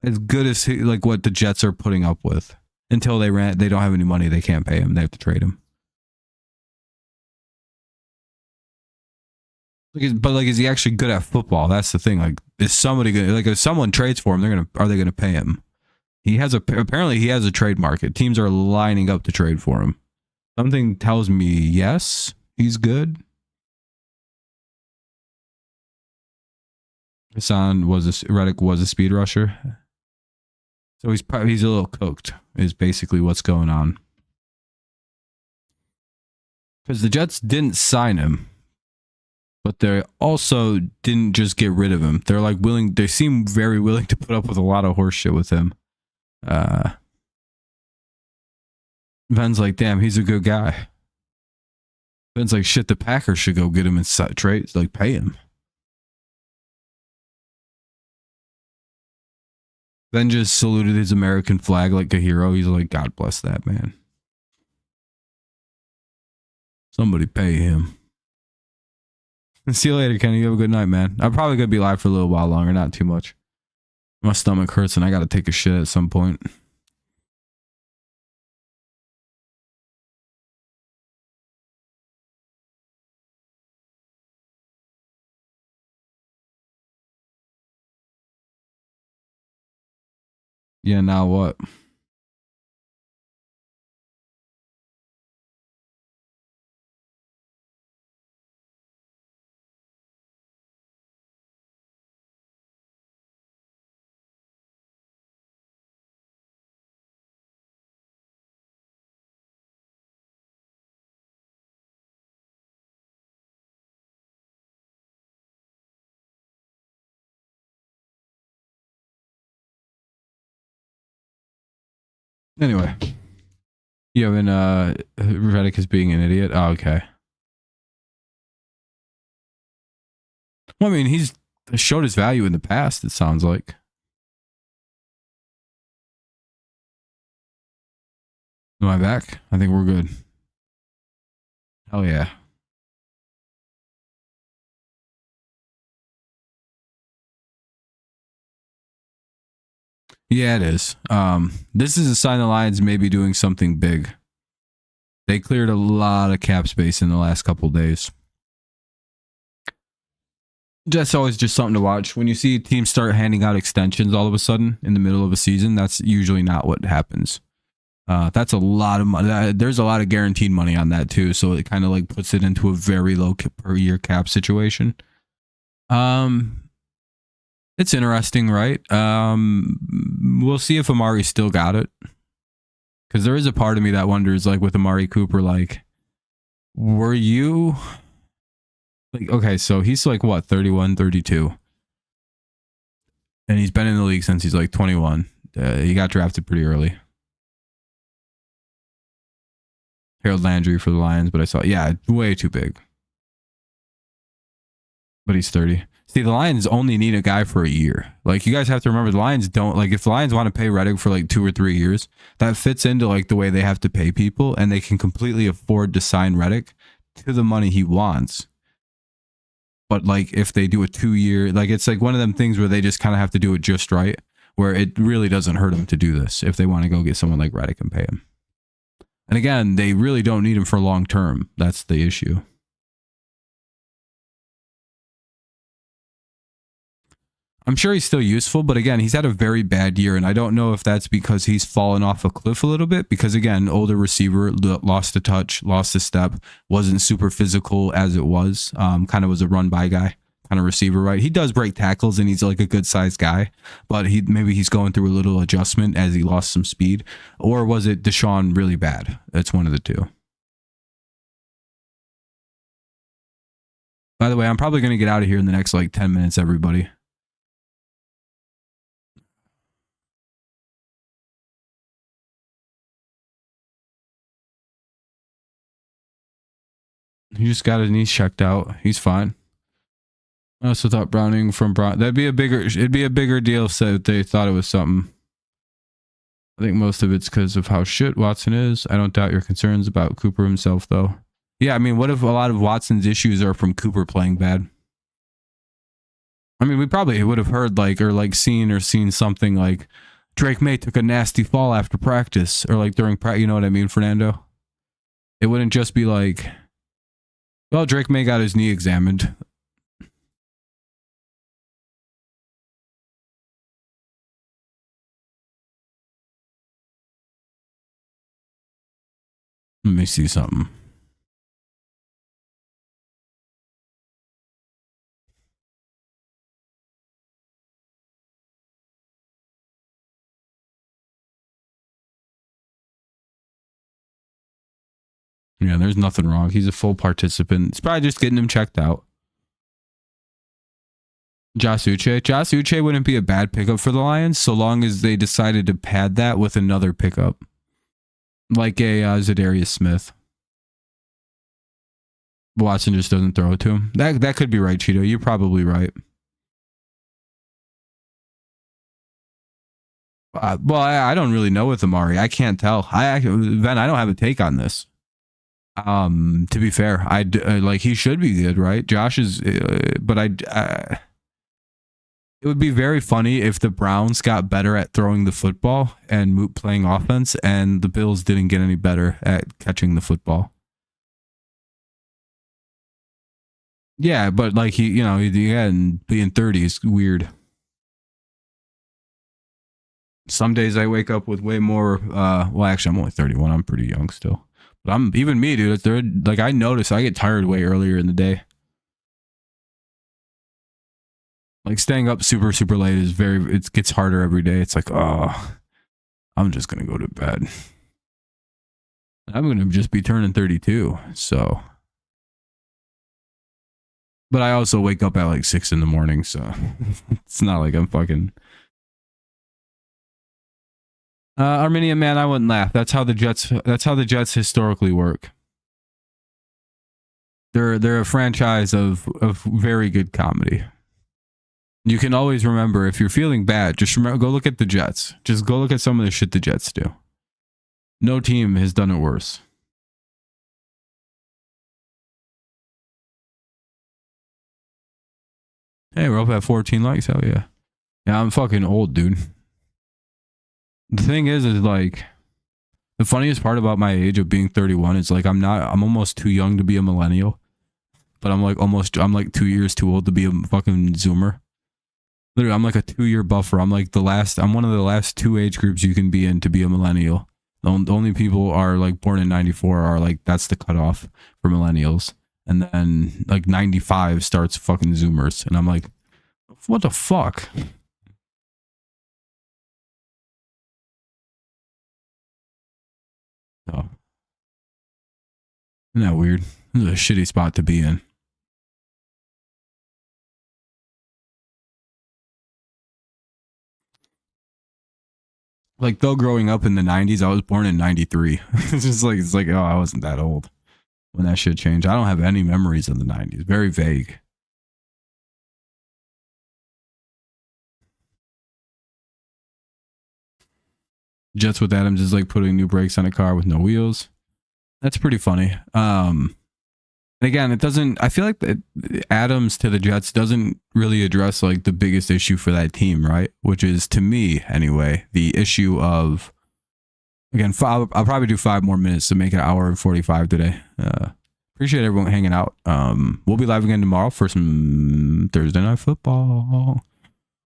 as good as like what the Jets are putting up with? Until they don't have any money, they can't pay him. They have to trade him. But like, is he actually good at football? That's the thing. Like, is somebody gonna, like, if someone trades for him, are they gonna pay him? Apparently he has a trade market. Teams are lining up to trade for him. Something tells me yes, he's good. Reddick was a speed rusher. So he's a little cooked, is basically what's going on. Because the Jets didn't sign him, but they also didn't just get rid of him. They're like they seem very willing to put up with a lot of horse shit with him. Ben's like, damn, he's a good guy. Ben's like, shit, the Packers should go get him and trade, like pay him. Ben just saluted his American flag like a hero. He's like, God bless that man. Somebody pay him. See you later, Kenny. You have a good night, man. I'm probably going to be live for a little while longer, not too much. My stomach hurts and I got to take a shit at some point. Yeah, now what? Anyway, you have Reddick is being an idiot. Oh, okay. Well, I mean, he's showed his value in the past, it sounds like. Am I back? I think we're good. Hell yeah. Yeah, it is. This is a sign the Lions may be doing something big. They cleared a lot of cap space in the last couple days. That's always just something to watch. When you see teams start handing out extensions all of a sudden in the middle of a season, that's usually not what happens. That's a lot of money. There's a lot of guaranteed money on that too, so it kind of like puts it into a very low per year cap situation. It's interesting, right? We'll see if Amari still got it. Because there is a part of me that wonders, like with Amari Cooper, like, were you like, okay, so he's like what, 31, 32. And he's been in the league since he's like 21. He got drafted pretty early. Harold Landry for the Lions, but I saw, yeah, way too big. But he's 30. See, the Lions only need a guy for a year. Like, you guys have to remember, the Lions don't, like, if the Lions want to pay Reddick for like 2 or 3 years, that fits into like the way they have to pay people, and they can completely afford to sign Reddick to the money he wants. But like, if they do a 2-year, like, it's like one of them things where they just kind of have to do it just right, where it really doesn't hurt them to do this if they want to go get someone like Reddick and pay him. And again, they really don't need him for long term. That's the issue. I'm sure he's still useful, but again, he's had a very bad year, and I don't know if that's because he's fallen off a cliff a little bit, because again, older receiver, lost a touch, lost a step, wasn't super physical as it was, kind of was a run-by guy, kind of receiver, right? He does break tackles, and he's like a good-sized guy, but maybe he's going through a little adjustment as he lost some speed, or was it Deshaun really bad? That's one of the two. By the way, I'm probably going to get out of here in the next like 10 minutes, everybody. He just got his knees checked out. He's fine. I also thought Browning from it'd be a bigger deal if they thought it was something. I think most of it's because of how shit Watson is. I don't doubt your concerns about Cooper himself, though. Yeah, I mean, what if a lot of Watson's issues are from Cooper playing bad? I mean, we probably would have heard seen something like Drake May took a nasty fall after practice, or like during practice. You know what I mean, Fernando? It wouldn't just be like, well, Drake May got his knee examined. Let me see something. Yeah, there's nothing wrong. He's a full participant. It's probably just getting him checked out. Josh Uche wouldn't be a bad pickup for the Lions so long as they decided to pad that with another pickup. Like a Zadarius Smith. Watson just doesn't throw it to him. That could be right, Cheeto. You're probably right. Well, I don't really know with Amari. I can't tell. Ben, I don't have a take on this. To be fair, like, he should be good, right? Josh is, but it would be very funny if the Browns got better at throwing the football and playing offense, and the Bills didn't get any better at catching the football. Yeah, but like being 30 is weird. Some days I wake up with way more. Well, actually, I'm only 31. I'm pretty young still. But even me, dude. Like, I notice I get tired way earlier in the day. Like, staying up super, super late it gets harder every day. It's like, oh, I'm just going to go to bed. I'm going to just be turning 32. So. But I also wake up at like 6 in the morning. So it's not like I'm fucking. Armenian man, I wouldn't laugh. That's how the Jets historically work. They're a franchise of very good comedy. You can always remember, if you're feeling bad, just remember, go look at the Jets. Just go look at some of the shit the Jets do. No team has done it worse. Hey, we're up at 14 likes. Hell yeah. Yeah, I'm fucking old, dude. The thing is like, the funniest part about my age of being 31 is like, I'm almost too young to be a millennial, but I'm like 2 years too old to be a fucking Zoomer. Literally, I'm like a 2-year buffer. I'm one of the last 2 age groups you can be in to be a millennial. The only people are like born in 94 are like, that's the cutoff for millennials. And then like 95 starts fucking Zoomers. And I'm like, what the fuck? Oh. Isn't that weird? This is a shitty spot to be in. Like, though growing up in the 90s, I was born in 93. It's like, oh, I wasn't that old when that shit changed. I don't have any memories of the 90s. Very vague. Jets with Adams is like putting new brakes on a car with no wheels. That's pretty funny. And again, it doesn't. I feel like Adams to the Jets doesn't really address like the biggest issue for that team, right? Which is, to me anyway, the issue of, again, I'll probably do 5 more minutes to make it an hour and 45 today. Appreciate everyone hanging out. We'll be live again tomorrow for some Thursday Night Football.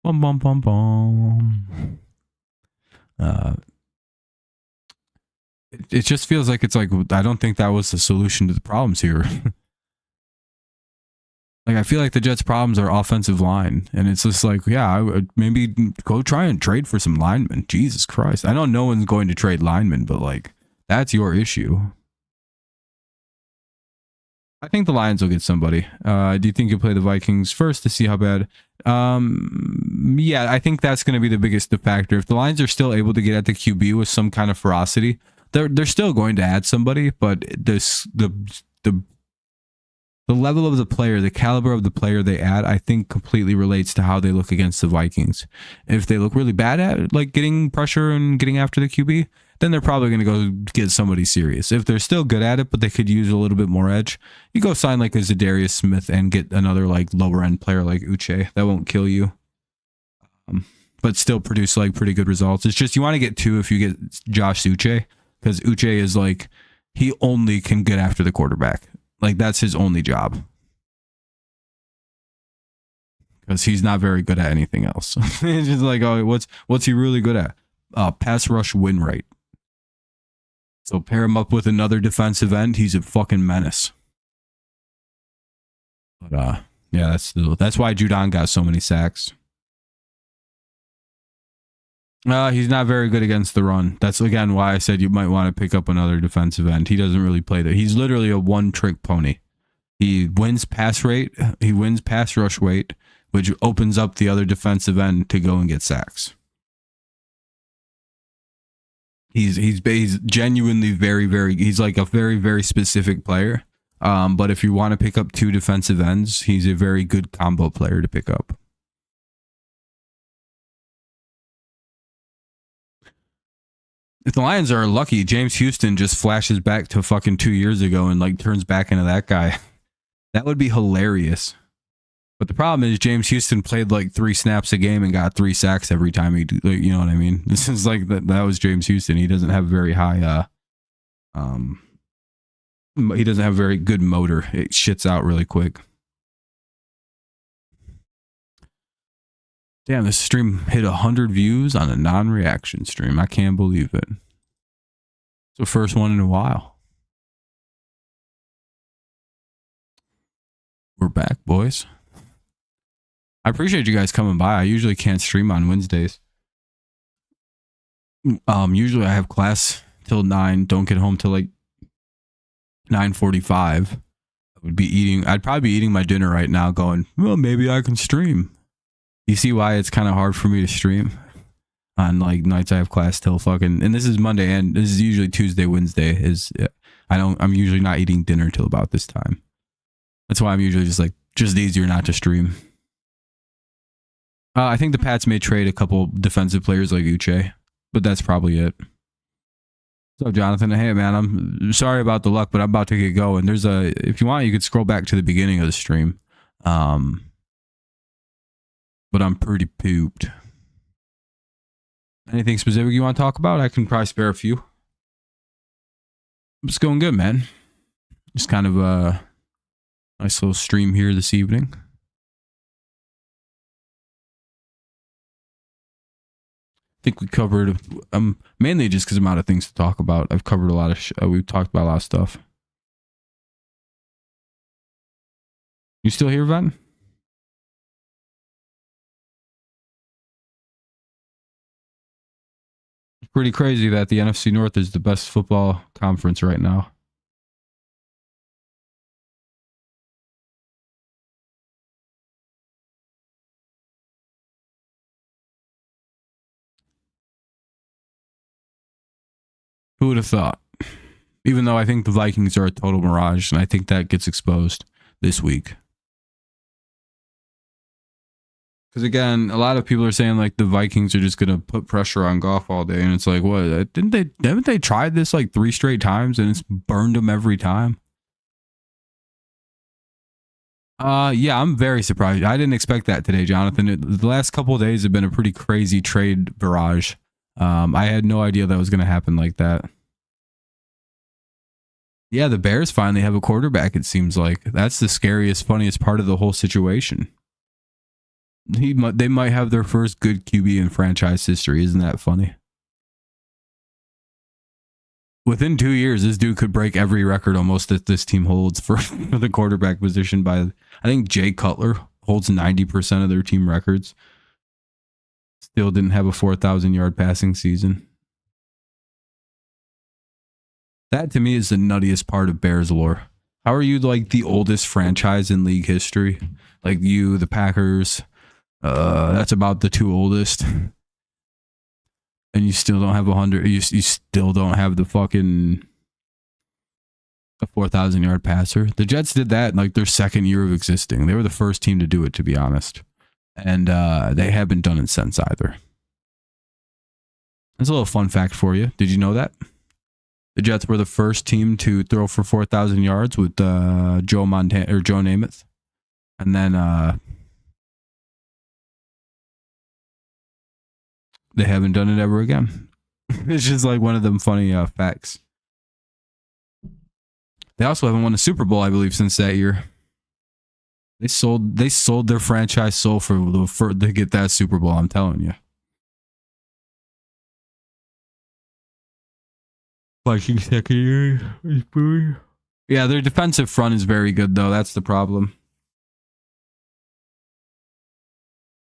Bum bum bum bum. It just feels like it's like, I don't think that was the solution to the problems here. Like, I feel like the Jets' problems are offensive line, and it's just like, yeah, I would maybe go try and trade for some linemen. Jesus Christ. I know no one's going to trade linemen, but like, that's your issue. I think the Lions will get somebody. Do you think you'll play the Vikings first to see how bad? Yeah, I think that's going to be the biggest factor. If the Lions are still able to get at the QB with some kind of ferocity, they're still going to add somebody, but the level of the player, the caliber of the player they add, I think completely relates to how they look against the Vikings. If they look really bad at like getting pressure and getting after the QB, then they're probably going to go get somebody serious. If they're still good at it, but they could use a little bit more edge, you go sign like a Zadarius Smith and get another like lower end player like Uche. That won't kill you, but still produce like pretty good results. It's just you want to get 2 if you get Josh Uche, because Uche is like, he only can get after the quarterback. Like, that's his only job. Because he's not very good at anything else. It's just like, oh, what's he really good at? Pass rush win rate. So pair him up with another defensive end, he's a fucking menace. But yeah, that's why Judon got so many sacks. He's not very good against the run. That's again why I said you might want to pick up another defensive end. He doesn't really play that. He's literally a one-trick pony. He wins pass rate, he wins pass rush weight, which opens up the other defensive end to go and get sacks. He's genuinely very, very, he's like a very, very specific player. But if you want to pick up 2 defensive ends, he's a very good combo player to pick up. If the Lions are lucky, James Houston just flashes back to fucking 2 years ago and like turns back into that guy. That would be hilarious. But the problem is James Houston played like 3 snaps a game and got 3 sacks every time he, like, you know what I mean? This is like that was James Houston. He doesn't have very high he doesn't have very good motor. It shits out really quick. Damn, this stream hit 100 views on a non-reaction stream. I can't believe it. It's the first one in a while. We're back, boys. I appreciate you guys coming by. I usually can't stream on Wednesdays. Usually I have class till 9. Don't get home till like 9:45. I'd probably be eating my dinner right now going, well, maybe I can stream. You see why it's kind of hard for me to stream on like nights I have class till fucking, and this is Monday and this is usually Tuesday, Wednesday I'm usually not eating dinner till about this time. That's why I'm usually just easier not to stream. I think the Pats may trade a couple defensive players like Uche, but that's probably it. So Jonathan, hey man, I'm sorry about the luck, but I'm about to get going. If you want, you could scroll back to the beginning of the stream. But I'm pretty pooped. Anything specific you want to talk about? I can probably spare a few. It's going good, man. Just kind of a nice little stream here this evening. I think we covered, mainly just because I'm out of things to talk about. I've covered a lot of, we've talked about a lot of stuff. You still here, Ven? Pretty crazy that the NFC North is the best football conference right now. Who would have thought? Even though I think the Vikings are a total mirage, and I think that gets exposed this week. Because again, a lot of people are saying like the Vikings are just gonna put pressure on Goff all day, and it's like, what? Haven't they tried this like 3 straight times and it's burned them every time? Yeah, I'm very surprised. I didn't expect that today, Jonathan. The last couple of days have been a pretty crazy trade barrage. I had no idea that was gonna happen like that. Yeah, the Bears finally have a quarterback. It seems like that's the scariest, funniest part of the whole situation. They might have their first good QB in franchise history. Isn't that funny? Within 2 years, this dude could break every record almost that this team holds for the quarterback position. By I think Jay Cutler holds 90% of their team records. Still didn't have a 4,000-yard passing season. That to me is the nuttiest part of Bears lore. How are you like the oldest franchise in league history? Like you, the Packers. That's about the 2 oldest. And you still don't have 100. You still don't have the fucking a 4,000-yard passer. The Jets did that in like their second year of existing. They were the first team to do it, to be honest. And they haven't done it since either. That's a little fun fact for you. Did you know that? The Jets were the first team to throw for 4,000 yards with Joe Namath. And then they haven't done it ever again. It's just like one of them funny facts. They also haven't won a Super Bowl, I believe, since that year. They sold their franchise soul to get that Super Bowl, I'm telling you. Vikings second year. Yeah, their defensive front is very good, though. That's the problem.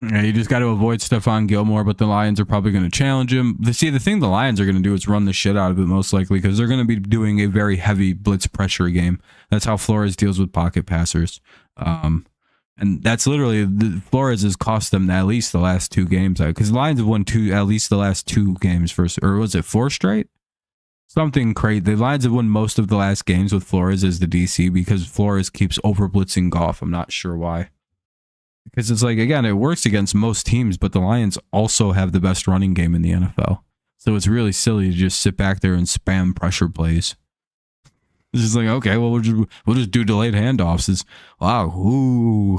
Yeah, you just got to avoid Stephon Gilmore, but the Lions are probably going to challenge him. See, the thing the Lions are going to do is run the shit out of it, most likely, because they're going to be doing a very heavy blitz pressure game. That's how Flores deals with pocket passers. And that's literally, Flores has cost them at least the last 2 games. Because the Lions have won at least the last 2 games, or was it 4 straight? Something crazy. The Lions have won most of the last games with Flores as the DC because Flores keeps over blitzing Goff. I'm not sure why. Because it's like, again, it works against most teams, but the Lions also have the best running game in the NFL. So it's really silly to just sit back there and spam pressure plays. It's just like, okay, well, we'll just do delayed handoffs. It's, wow, ooh.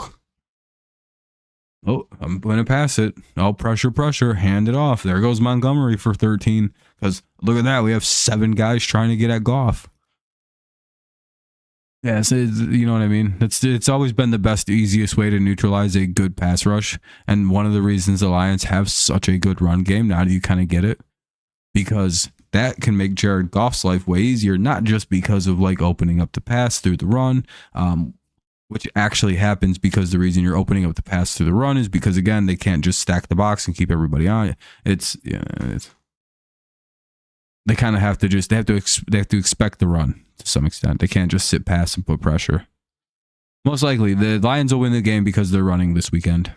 Oh, I'm going to pass it. Oh, pressure, hand it off. There goes Montgomery for 13. Because look at that, we have 7 guys trying to get at Goff. Yeah, so you know what I mean? It's always been the best, easiest way to neutralize a good pass rush. And one of the reasons the Lions have such a good run game, now do you kind of get it? Because that can make Jared Goff's life way easier, not just because of like opening up the pass through the run, which actually happens because the reason you're opening up the pass through the run is because, again, they can't just stack the box and keep everybody on it. They kind of have to expect the run to some extent. They can't just sit past and put pressure. Most likely, the Lions will win the game because they're running this weekend.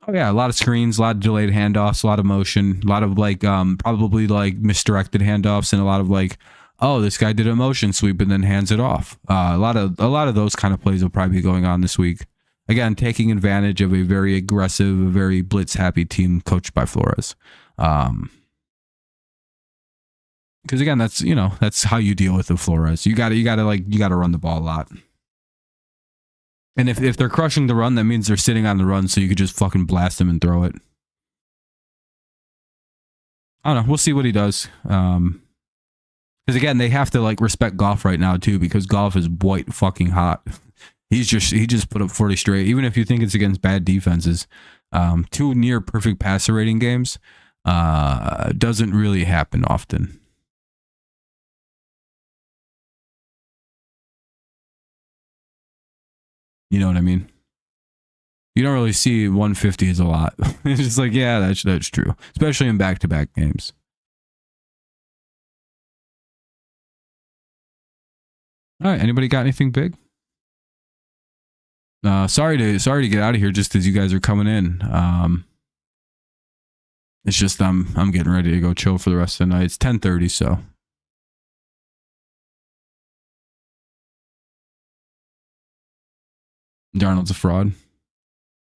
Oh yeah, a lot of screens, a lot of delayed handoffs, a lot of motion, a lot of like probably like misdirected handoffs, and a lot of like, oh, this guy did a motion sweep and then hands it off. A lot of those kind of plays will probably be going on this week. Again, taking advantage of a very aggressive, very blitz happy team coached by Flores. Because again, that's how you deal with the Flores. You gotta run the ball a lot. And if they're crushing the run, that means they're sitting on the run, so you could just fucking blast them and throw it. I don't know. We'll see what he does. Because again, they have to like respect Goff right now too, because Goff is white fucking hot. He just put up 40 straight. Even if you think it's against bad defenses, 2 near perfect passer rating games doesn't really happen often. You know what I mean? You don't really see 150 as a lot. It's just like, yeah, that's true. Especially in back-to-back games. All right, anybody got anything big? Sorry to get out of here just as you guys are coming in. It's just I'm getting ready to go chill for the rest of the night. It's 10:30, so. Darnold's a fraud.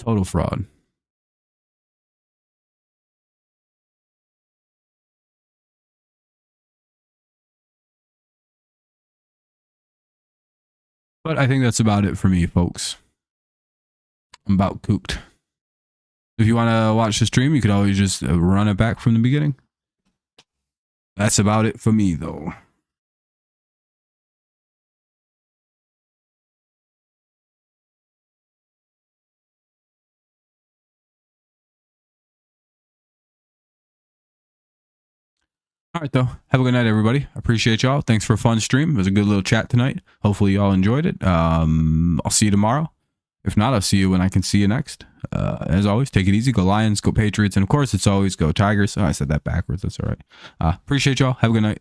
Total fraud. But I think that's about it for me, folks. I'm about cooked. If you want to watch the stream, you could always just run it back from the beginning. That's about it for me, though. All right, though. Have a good night, everybody. Appreciate y'all. Thanks for a fun stream. It was a good little chat tonight. Hopefully y'all enjoyed it. I'll see you tomorrow. If not, I'll see you when I can see you next. As always, take it easy. Go Lions, go Patriots. And of course, it's always go Tigers. Oh, I said that backwards. That's all right. Appreciate y'all. Have a good night.